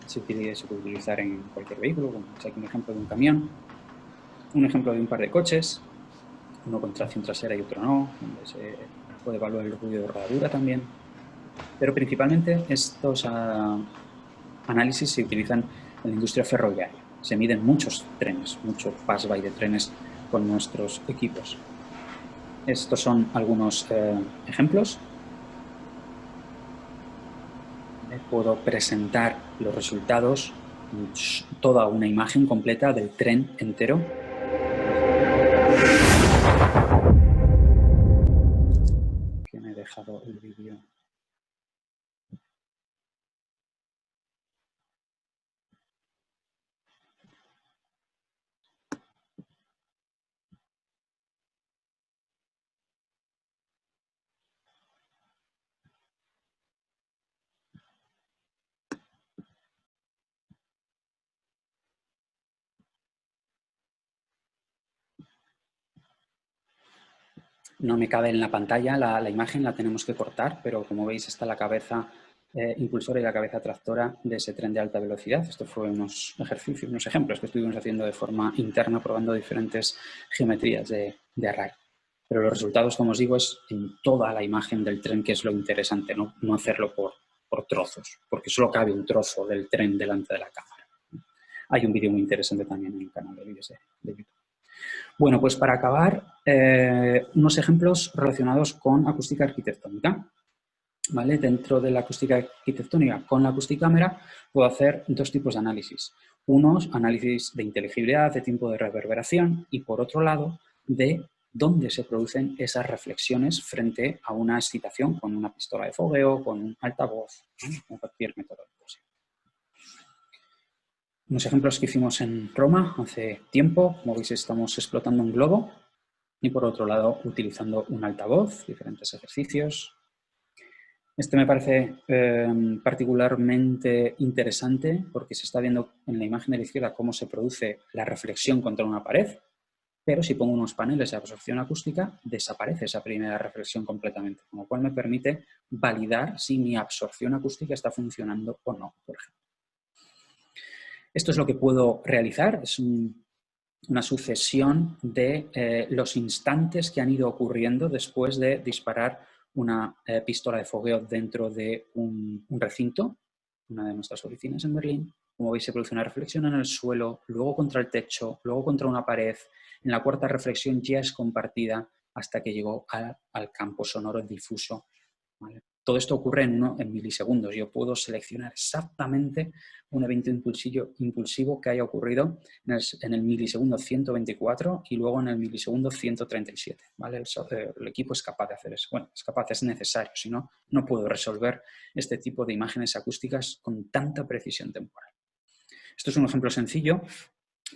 Se puede utilizar en cualquier vehículo, como aquí un ejemplo de un camión, un ejemplo de un par de coches, uno con tracción trasera y otro no, donde se puede evaluar el ruido de rodadura también. Pero principalmente estos análisis se utilizan en la industria ferroviaria. Se miden muchos trenes, mucho pass-by de trenes con nuestros equipos. Estos son algunos ejemplos. Puedo presentar los resultados, toda una imagen completa del tren entero. Que me he dejado el vídeo. No me cabe en la pantalla la imagen, la tenemos que cortar, pero como veis está la cabeza impulsora y la cabeza tractora de ese tren de alta velocidad. Esto fue unos ejercicios, unos ejemplos que estuvimos haciendo de forma interna, probando diferentes geometrías de array. Pero los resultados, como os digo, es en toda la imagen del tren, que es lo interesante, no hacerlo por trozos, porque solo cabe un trozo del tren delante de la cámara. Hay un vídeo muy interesante también en el canal de vídeos de YouTube. Bueno, pues para acabar, unos ejemplos relacionados con acústica arquitectónica. ¿Vale? Dentro de la acústica arquitectónica con la acusticámara puedo hacer dos tipos de análisis. Unos, análisis de inteligibilidad, de tiempo de reverberación y, por otro lado, de dónde se producen esas reflexiones frente a una excitación con una pistola de fogueo, con un altavoz, con cualquier método posible. Unos ejemplos que hicimos en Roma hace tiempo. Como veis, estamos explotando un globo y, por otro lado, utilizando un altavoz, diferentes ejercicios. Este me parece particularmente interesante porque se está viendo en la imagen de la izquierda cómo se produce la reflexión contra una pared, pero si pongo unos paneles de absorción acústica, desaparece esa primera reflexión completamente, con lo cual me permite validar si mi absorción acústica está funcionando o no, por ejemplo. Esto es lo que puedo realizar, es una sucesión de los instantes que han ido ocurriendo después de disparar una pistola de fogueo dentro de un recinto, una de nuestras oficinas en Berlín. Como veis, se produce una reflexión en el suelo, luego contra el techo, luego contra una pared. En la cuarta reflexión ya es compartida hasta que llegó al campo sonoro difuso. ¿Vale? Todo esto ocurre en milisegundos. Yo puedo seleccionar exactamente un evento impulsivo que haya ocurrido en el milisegundo 124 y luego en el milisegundo 137. ¿Vale? El equipo es capaz de hacer eso. Bueno, es capaz, es necesario. Si no, no puedo resolver este tipo de imágenes acústicas con tanta precisión temporal. Esto es un ejemplo sencillo,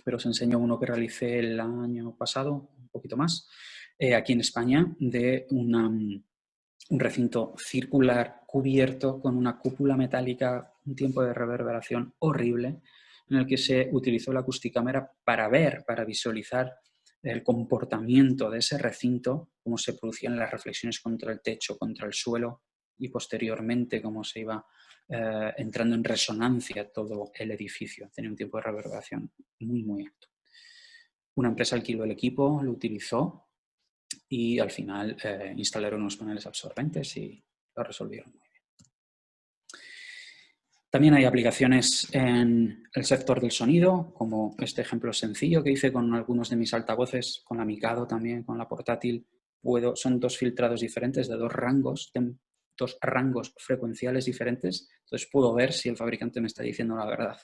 pero os enseño uno que realicé el año pasado, un poquito más, aquí en España, de un recinto circular cubierto con una cúpula metálica, un tiempo de reverberación horrible, en el que se utilizó la acústicámara para visualizar el comportamiento de ese recinto, cómo se producían las reflexiones contra el techo, contra el suelo y posteriormente cómo se iba entrando en resonancia todo el edificio. Tenía un tiempo de reverberación muy, muy alto. Una empresa alquiló el equipo, lo utilizó y al final instalaron unos paneles absorbentes y lo resolvieron muy bien. También hay aplicaciones en el sector del sonido, como este ejemplo sencillo que hice con algunos de mis altavoces, con la Mikado también, con la portátil. Son dos filtrados diferentes de dos rangos frecuenciales diferentes, entonces puedo ver si el fabricante me está diciendo la verdad.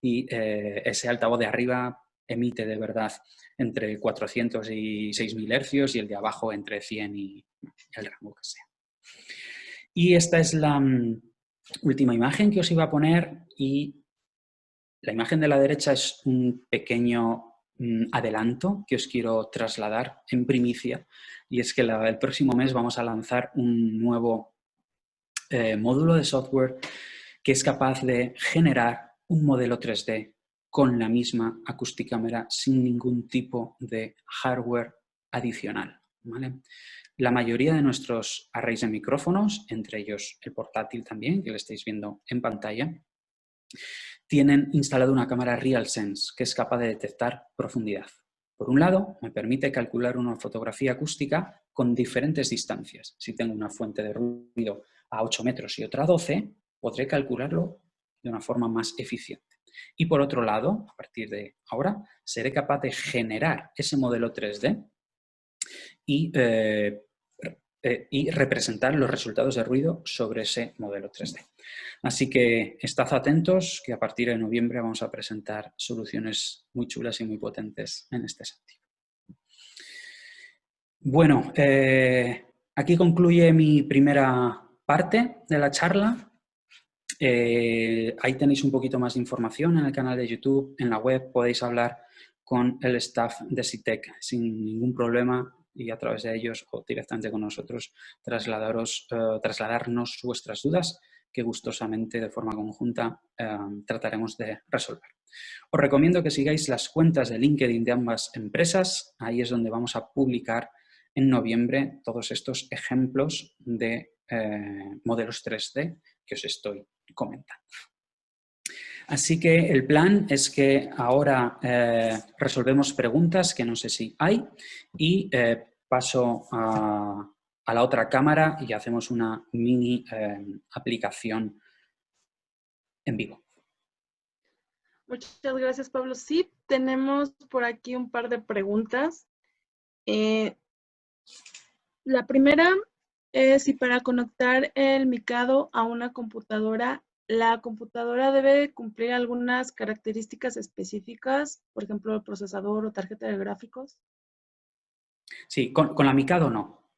Y ese altavoz de arriba emite de verdad entre 400 y 6.000 hercios y el de abajo entre 100 y el rango que sea. Y esta es la última imagen que os iba a poner y la imagen de la derecha es un pequeño adelanto que os quiero trasladar en primicia y es que el próximo mes vamos a lanzar un nuevo módulo de software que es capaz de generar un modelo 3D con la misma acústicámara sin ningún tipo de hardware adicional. ¿Vale? La mayoría de nuestros arrays de micrófonos, entre ellos el portátil también, que lo estáis viendo en pantalla, tienen instalado una cámara RealSense que es capaz de detectar profundidad. Por un lado, me permite calcular una fotografía acústica con diferentes distancias. Si tengo una fuente de ruido a 8 metros y otra a 12, podré calcularlo de una forma más eficiente. Y por otro lado, a partir de ahora, seré capaz de generar ese modelo 3D y representar los resultados de ruido sobre ese modelo 3D. Así que estad atentos, que a partir de noviembre vamos a presentar soluciones muy chulas y muy potentes en este sentido. Bueno, aquí concluye mi primera parte de la charla. Ahí tenéis un poquito más de información en el canal de YouTube, en la web podéis hablar con el staff de SITEC sin ningún problema y a través de ellos o directamente con nosotros trasladarnos vuestras dudas que gustosamente de forma conjunta trataremos de resolver. Os recomiendo que sigáis las cuentas de LinkedIn de ambas empresas, ahí es donde vamos a publicar en noviembre todos estos ejemplos de modelos 3D que os estoy comentando. Así que el plan es que ahora resolvemos preguntas que no sé si hay y paso a la otra cámara y hacemos una mini aplicación en vivo.
Muchas gracias, Pablo. Sí, tenemos por aquí un par de preguntas. La primera es si para conectar el Mikado a una computadora, la computadora debe cumplir algunas características específicas, por ejemplo, el procesador o tarjeta de gráficos.
Sí, con la Mikado no.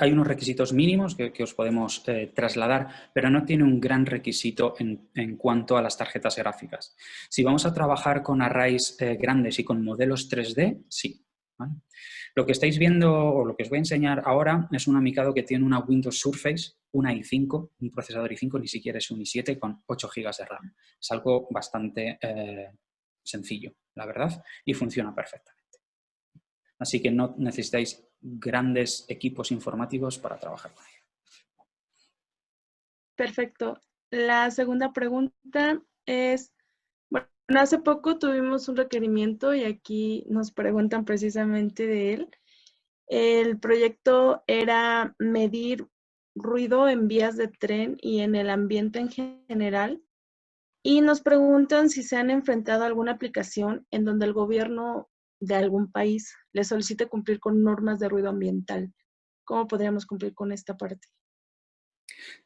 Hay unos requisitos mínimos que os podemos trasladar, pero no tiene un gran requisito en cuanto a las tarjetas gráficas. Si vamos a trabajar con arrays grandes y con modelos 3D, sí. ¿Vale? Lo que estáis viendo o lo que os voy a enseñar ahora es una Mikado que tiene una Windows Surface, una i5, un procesador i5, ni siquiera es un i7 con 8 GB de RAM. Es algo bastante sencillo, la verdad, y funciona perfectamente. Así que no necesitáis grandes equipos informáticos para trabajar con ella.
Perfecto. La segunda pregunta es, bueno, hace poco tuvimos un requerimiento y aquí nos preguntan precisamente de él. El proyecto era medir ruido en vías de tren y en el ambiente en general. Y nos preguntan si se han enfrentado a alguna aplicación en donde el gobierno de algún país le solicite cumplir con normas de ruido ambiental. ¿Cómo podríamos cumplir con esta parte?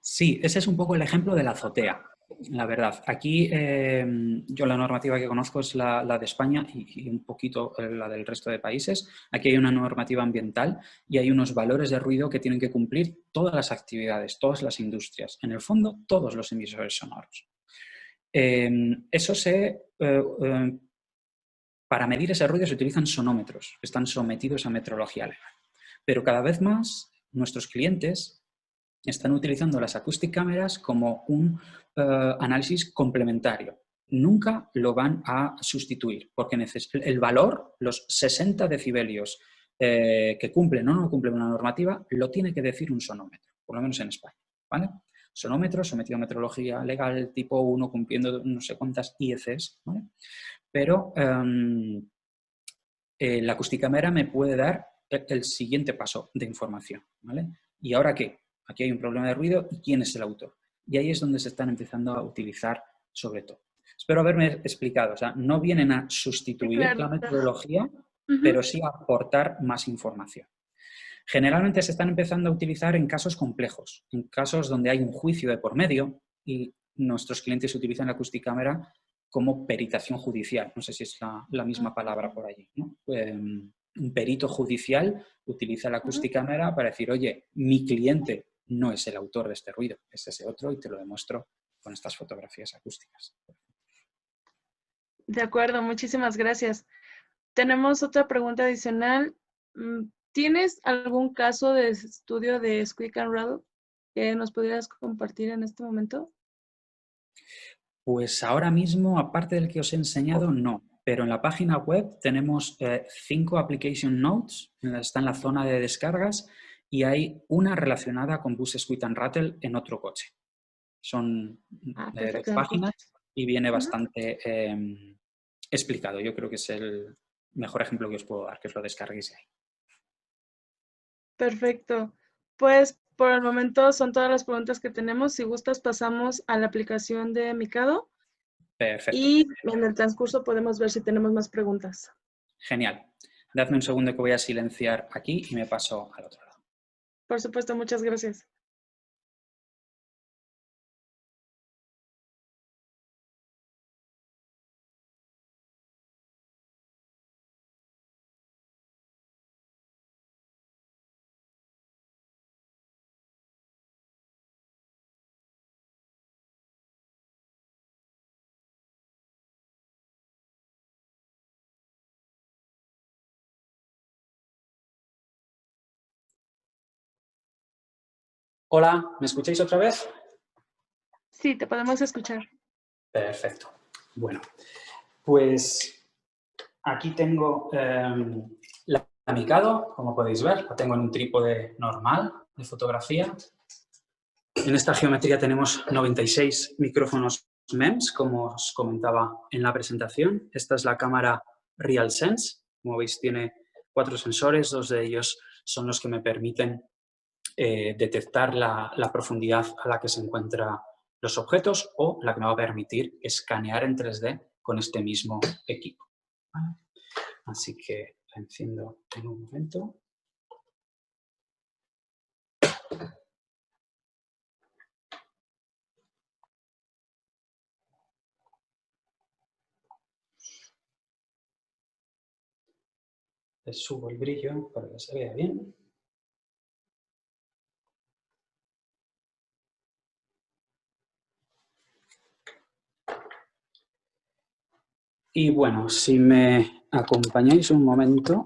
Sí, ese es un poco el ejemplo de la azotea, la verdad. Aquí yo la normativa que conozco es la de España y un poquito la del resto de países. Aquí hay una normativa ambiental y hay unos valores de ruido que tienen que cumplir todas las actividades, todas las industrias. En el fondo, todos los emisores sonoros. Para medir ese ruido se utilizan sonómetros, que están sometidos a metrología legal. Pero cada vez más nuestros clientes están utilizando las acoustic cameras como un análisis complementario. Nunca lo van a sustituir, porque el valor, los 60 decibelios que cumplen o no cumplen una normativa, lo tiene que decir un sonómetro, por lo menos en España, ¿vale? Sonómetro sometido a metrología legal tipo 1, cumpliendo no sé cuántas IECs, ¿vale? Pero la acusticamera me puede dar el siguiente paso de información, ¿vale? ¿Y ahora qué? Aquí hay un problema de ruido y quién es el autor. Y ahí es donde se están empezando a utilizar sobre todo. Espero haberme explicado. O sea, no vienen a sustituir la metodología, pero sí a aportar más información. Generalmente se están empezando a utilizar en casos complejos, en casos donde hay un juicio de por medio y nuestros clientes utilizan la acusticámara como peritación judicial. No sé si es la misma palabra por allí, ¿no? Un perito judicial utiliza la acusticámara para decir, oye, mi cliente no es el autor de este ruido, es ese otro y te lo demuestro con estas fotografías acústicas.
De acuerdo, muchísimas gracias. Tenemos otra pregunta adicional. ¿Tienes algún caso de estudio de Squeak and Rattle que nos pudieras compartir en este momento?
Pues ahora mismo, aparte del que os he enseñado, no. Pero en la página web tenemos 5 application notes, está en la zona de descargas y hay una relacionada con Bus Squeak and Rattle en otro coche. Son 2 páginas y viene bastante explicado. Yo creo que es el mejor ejemplo que os puedo dar, que os lo descarguéis de ahí.
Perfecto. Pues por el momento son todas las preguntas que tenemos. Si gustas, pasamos a la aplicación de Mikado.
Perfecto.
Y en el transcurso podemos ver si tenemos más preguntas.
Genial. Dadme un segundo que voy a silenciar aquí y me paso al otro lado.
Por supuesto, muchas gracias.
Hola, ¿me escucháis otra vez?
Sí, te podemos escuchar.
Perfecto. Bueno, pues aquí tengo la Mikado, como podéis ver, la tengo en un trípode normal de fotografía. En esta geometría tenemos 96 micrófonos MEMS, como os comentaba en la presentación. Esta es la cámara RealSense. Como veis, tiene 4 sensores, 2 de ellos son los que me permiten detectar la profundidad a la que se encuentran los objetos o la que me va a permitir escanear en 3D con este mismo equipo. ¿Vale? Así que la enciendo en un momento. Le subo el brillo para que se vea bien. Y bueno, si me acompañáis un momento,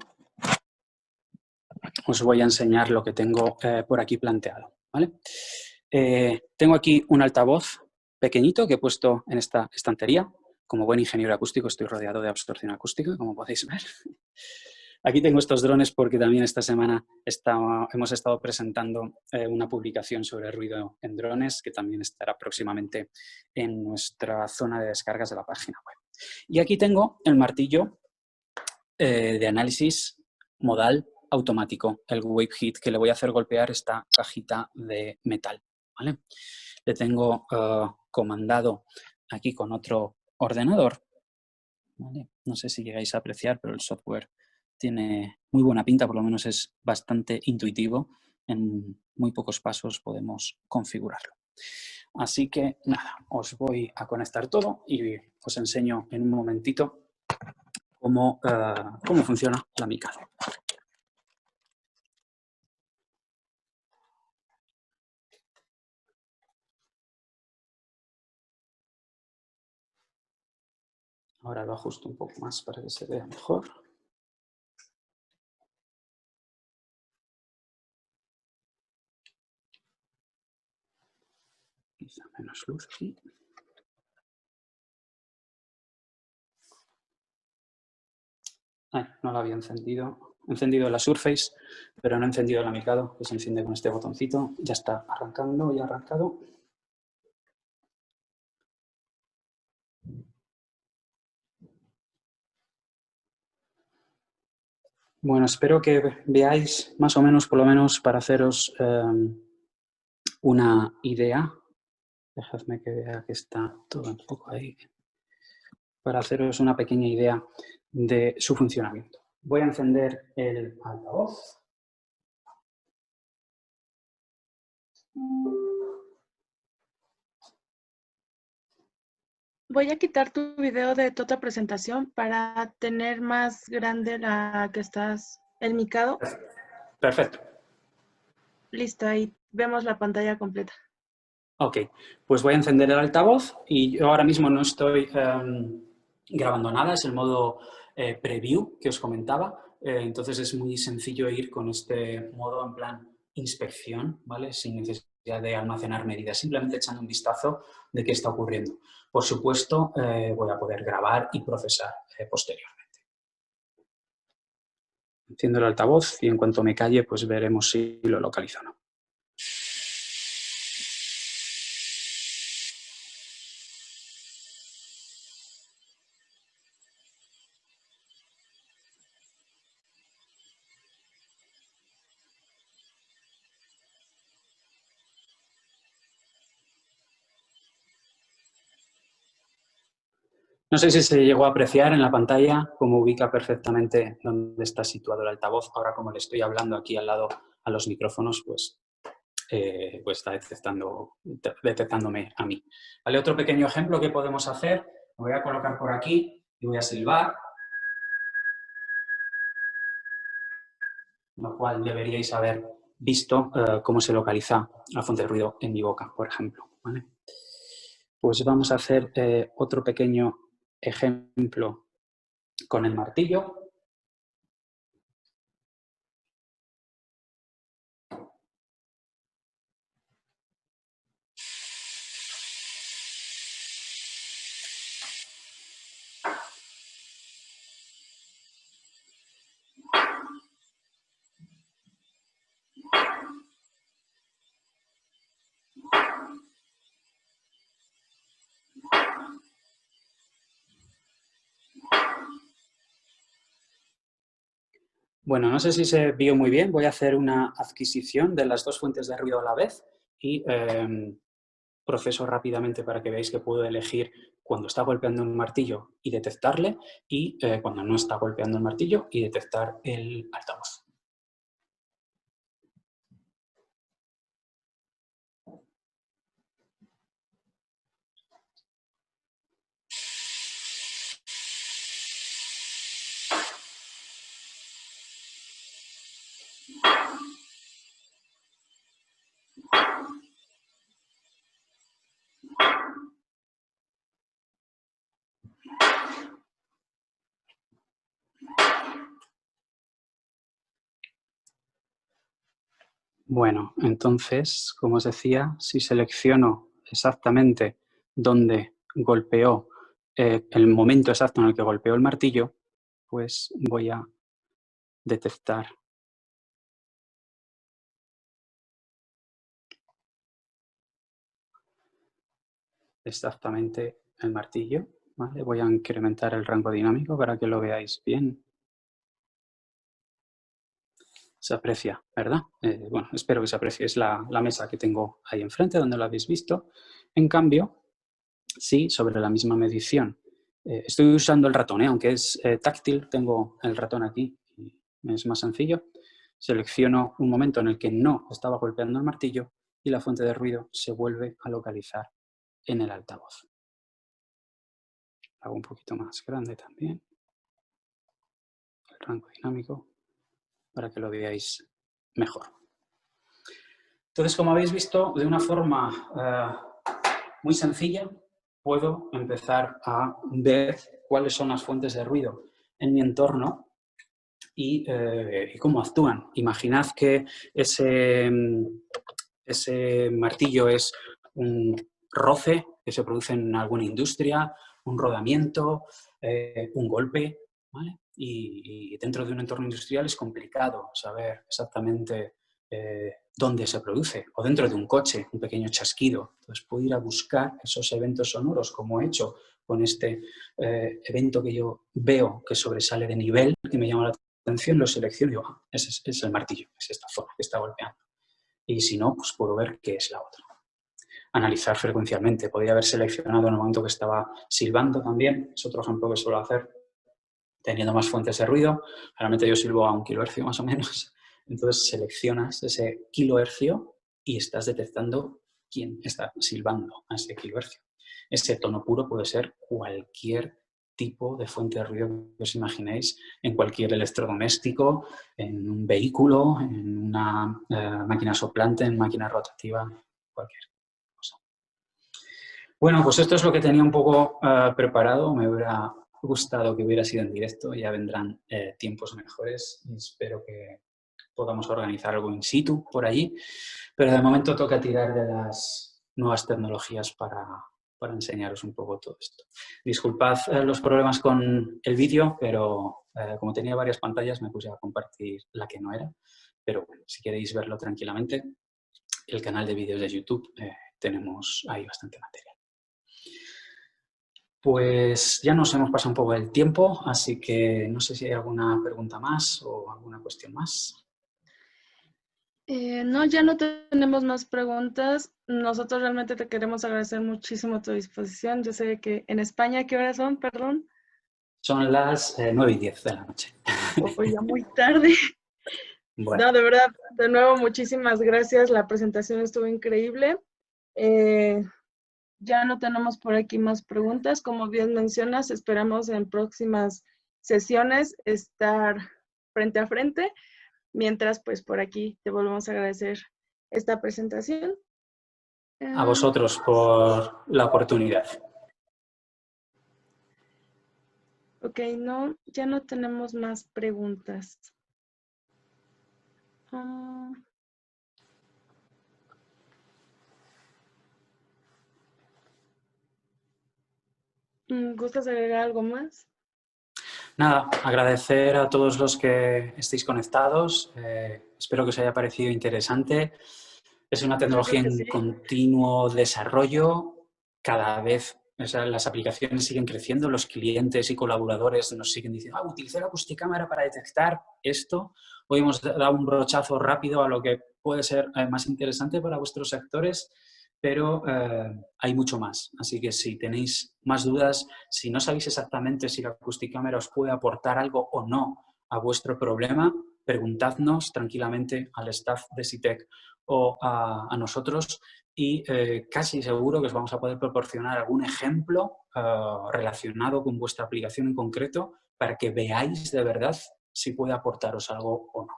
os voy a enseñar lo que tengo por aquí planteado, ¿vale? Tengo aquí un altavoz pequeñito que he puesto en esta estantería. Como buen ingeniero acústico estoy rodeado de absorción acústica, como podéis ver. Aquí tengo estos drones porque también esta semana hemos estado presentando una publicación sobre ruido en drones que también estará próximamente en nuestra zona de descargas de la página web. Y aquí tengo el martillo de análisis modal automático, el Wave Hit, que le voy a hacer golpear esta cajita de metal, ¿vale? Le tengo comandado aquí con otro ordenador, ¿vale? No sé si llegáis a apreciar, pero el software tiene muy buena pinta, por lo menos es bastante intuitivo. En muy pocos pasos podemos configurarlo. Así que nada, os voy a conectar todo y os enseño en un momentito cómo funciona la Mikado. Ahora lo ajusto un poco más para que se vea mejor. Quizá menos luz aquí. No la había encendido. He encendido la Surface, pero no he encendido la Mikado, que se enciende con este botoncito. Ya está arrancando y arrancado. Bueno, espero que veáis más o menos, por lo menos para haceros una idea. Dejadme que vea que está todo un poco ahí. Para haceros una pequeña idea de su funcionamiento. Voy a encender el altavoz.
Voy a quitar tu video de toda la presentación para tener más grande la que estás, el Mikado.
Perfecto.
Listo, ahí vemos la pantalla completa.
Ok, pues voy a encender el altavoz y yo ahora mismo no estoy grabando nada, es el modo preview que os comentaba, entonces es muy sencillo ir con este modo en plan inspección, ¿vale? Sin necesidad de almacenar medidas, simplemente echando un vistazo de qué está ocurriendo. Por supuesto, voy a poder grabar y procesar posteriormente. Enciendo el altavoz y en cuanto me calle, pues veremos si lo localizo o no. No sé si se llegó a apreciar en la pantalla cómo ubica perfectamente dónde está situado el altavoz. Ahora, como le estoy hablando aquí al lado a los micrófonos, pues está detectándome a mí. ¿Vale? Otro pequeño ejemplo que podemos hacer, me voy a colocar por aquí y voy a silbar, lo cual deberíais haber visto cómo se localiza la fuente de ruido en mi boca, por ejemplo. ¿Vale? Pues vamos a hacer otro pequeño ejemplo con el martillo. Bueno, no sé si se vio muy bien. Voy a hacer una adquisición de las dos fuentes de ruido a la vez y proceso rápidamente para que veáis que puedo elegir cuando está golpeando un martillo y detectarle y cuando no está golpeando el martillo y detectar el altavoz. Bueno, entonces, como os decía, si selecciono exactamente dónde golpeó, el momento exacto en el que golpeó el martillo, pues voy a detectar exactamente el martillo ¿vale? Voy a incrementar el rango dinámico para que lo veáis bien. Se aprecia, ¿verdad? Bueno, espero que se aprecie. Es la mesa que tengo ahí enfrente, donde lo habéis visto. En cambio, sí, sobre la misma medición. Estoy usando el ratón, aunque es táctil, tengo el ratón aquí y es más sencillo. Selecciono un momento en el que no estaba golpeando el martillo y la fuente de ruido se vuelve a localizar en el altavoz. Hago un poquito más grande también el rango dinámico para que lo veáis mejor. Entonces, como habéis visto, de una forma muy sencilla, puedo empezar a ver cuáles son las fuentes de ruido en mi entorno y cómo actúan. Imaginad que ese martillo es un roce que se produce en alguna industria, un rodamiento, un golpe, ¿vale? Y dentro de un entorno industrial es complicado saber exactamente dónde se produce, o dentro de un coche, un pequeño chasquido. Entonces puedo ir a buscar esos eventos sonoros, como he hecho con este evento que yo veo que sobresale de nivel, que me llama la atención, lo selecciono y digo, ah, ese es el martillo, es esta zona que está golpeando. Y si no, pues puedo ver qué es la otra. Analizar frecuencialmente. Podría haber seleccionado en el momento que estaba silbando también, es otro ejemplo que suelo hacer, teniendo más fuentes de ruido. Realmente yo silbo a 1 kHz más o menos. Entonces seleccionas ese kilohercio y estás detectando quién está silbando a ese kilohercio. Ese tono puro puede ser cualquier tipo de fuente de ruido que os imaginéis en cualquier electrodoméstico, en un vehículo, en una máquina soplante, en máquina rotativa, cualquier cosa. Bueno, pues esto es lo que tenía un poco preparado. Me hubiera gustado que hubiera sido en directo, ya vendrán tiempos mejores y espero que podamos organizar algo in situ por allí, pero de momento toca tirar de las nuevas tecnologías para enseñaros un poco todo esto. Disculpad los problemas con el vídeo, pero como tenía varias pantallas me puse a compartir la que no era, pero bueno, si queréis verlo tranquilamente, el canal de vídeos de YouTube tenemos ahí bastante material. Pues ya nos hemos pasado un poco el tiempo, así que no sé si hay alguna pregunta más o alguna cuestión más.
No, ya no tenemos más preguntas. Nosotros realmente te queremos agradecer muchísimo tu disposición. Yo sé que en España, ¿qué horas son? Perdón.
Son las 9:10 de la noche.
O ya muy tarde.
Bueno,
No, de verdad, de nuevo, muchísimas gracias. La presentación estuvo increíble. Ya no tenemos por aquí más preguntas. Como bien mencionas, esperamos en próximas sesiones estar frente a frente. Mientras, pues por aquí te volvemos a agradecer esta presentación.
a vosotros por la oportunidad.
Ok, no, ya no tenemos más preguntas. ¿Gustas agregar algo más?
Nada, agradecer a todos los que estéis conectados. Espero que os haya parecido interesante. Es una
Yo creo
tecnología
que sí.
en continuo desarrollo. Cada vez las aplicaciones siguen creciendo, los clientes y colaboradores nos siguen diciendo, utilicé la acusticámara para detectar esto. Hoy hemos dado un brochazo rápido a lo que puede ser más interesante para vuestros sectores, pero hay mucho más. Así que si tenéis más dudas, si no sabéis exactamente si la acusticámara os puede aportar algo o no a vuestro problema, preguntadnos tranquilamente al staff de SITEC o a nosotros y casi seguro que os vamos a poder proporcionar algún ejemplo relacionado con vuestra aplicación en concreto para que veáis de verdad si puede aportaros algo o no.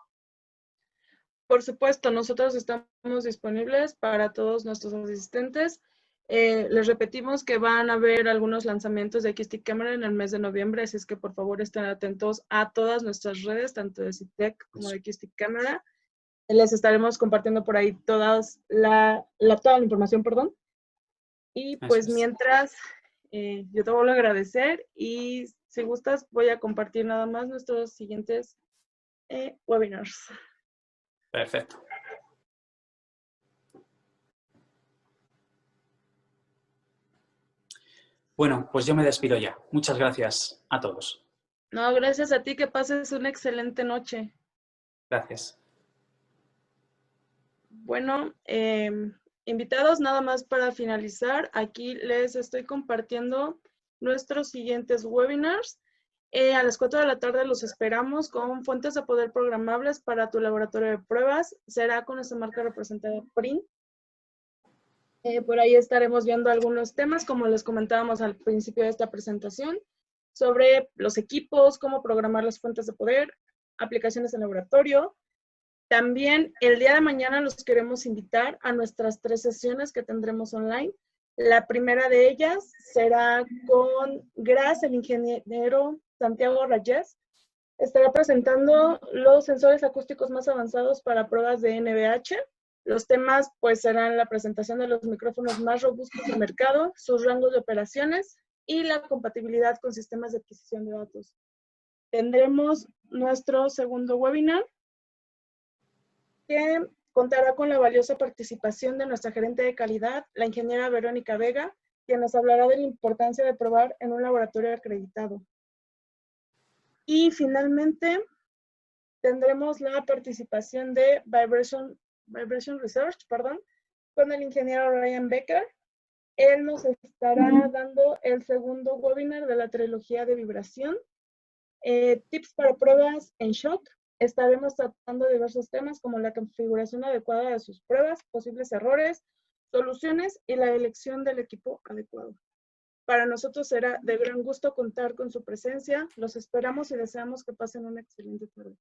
Por supuesto, nosotros estamos disponibles para todos nuestros asistentes. Les repetimos que van a haber algunos lanzamientos de Acoustic Camera en el mes de noviembre, así es que por favor estén atentos a todas nuestras redes, tanto de CITEC como de Acoustic Camera. Les estaremos compartiendo por ahí toda la información, perdón. Y pues mientras, yo te vuelvo a agradecer y si gustas voy a compartir nada más nuestros siguientes webinars.
Perfecto. Bueno, pues yo me despido ya. Muchas gracias a todos.
No, gracias a ti, que pases una excelente noche.
Gracias.
Bueno, invitados, nada más para finalizar, aquí les estoy compartiendo nuestros siguientes webinars. A las 4 de la tarde los esperamos con fuentes de poder programables para tu laboratorio de pruebas. Será con nuestra marca representada PRINT. Por ahí estaremos viendo algunos temas, como les comentábamos al principio de esta presentación, sobre los equipos, cómo programar las fuentes de poder, aplicaciones en laboratorio. También el día de mañana los queremos invitar a nuestras 3 sesiones que tendremos online. La primera de ellas será con Gras, el ingeniero Santiago Rayés. Estará presentando los sensores acústicos más avanzados para pruebas de NVH. Los temas pues serán la presentación de los micrófonos más robustos del mercado, sus rangos de operaciones y la compatibilidad con sistemas de adquisición de datos. Tendremos nuestro segundo webinar, que contará con la valiosa participación de nuestra gerente de calidad, la ingeniera Verónica Vega, quien nos hablará de la importancia de probar en un laboratorio acreditado. Y finalmente tendremos la participación de Vibration Research, con el ingeniero Ryan Becker. Él nos estará dando el segundo webinar de la trilogía de vibración, tips para pruebas en shock. Estaremos tratando diversos temas como la configuración adecuada de sus pruebas, posibles errores, soluciones y la elección del equipo adecuado. Para nosotros será de gran gusto contar con su presencia. Los esperamos y deseamos que pasen una excelente tarde.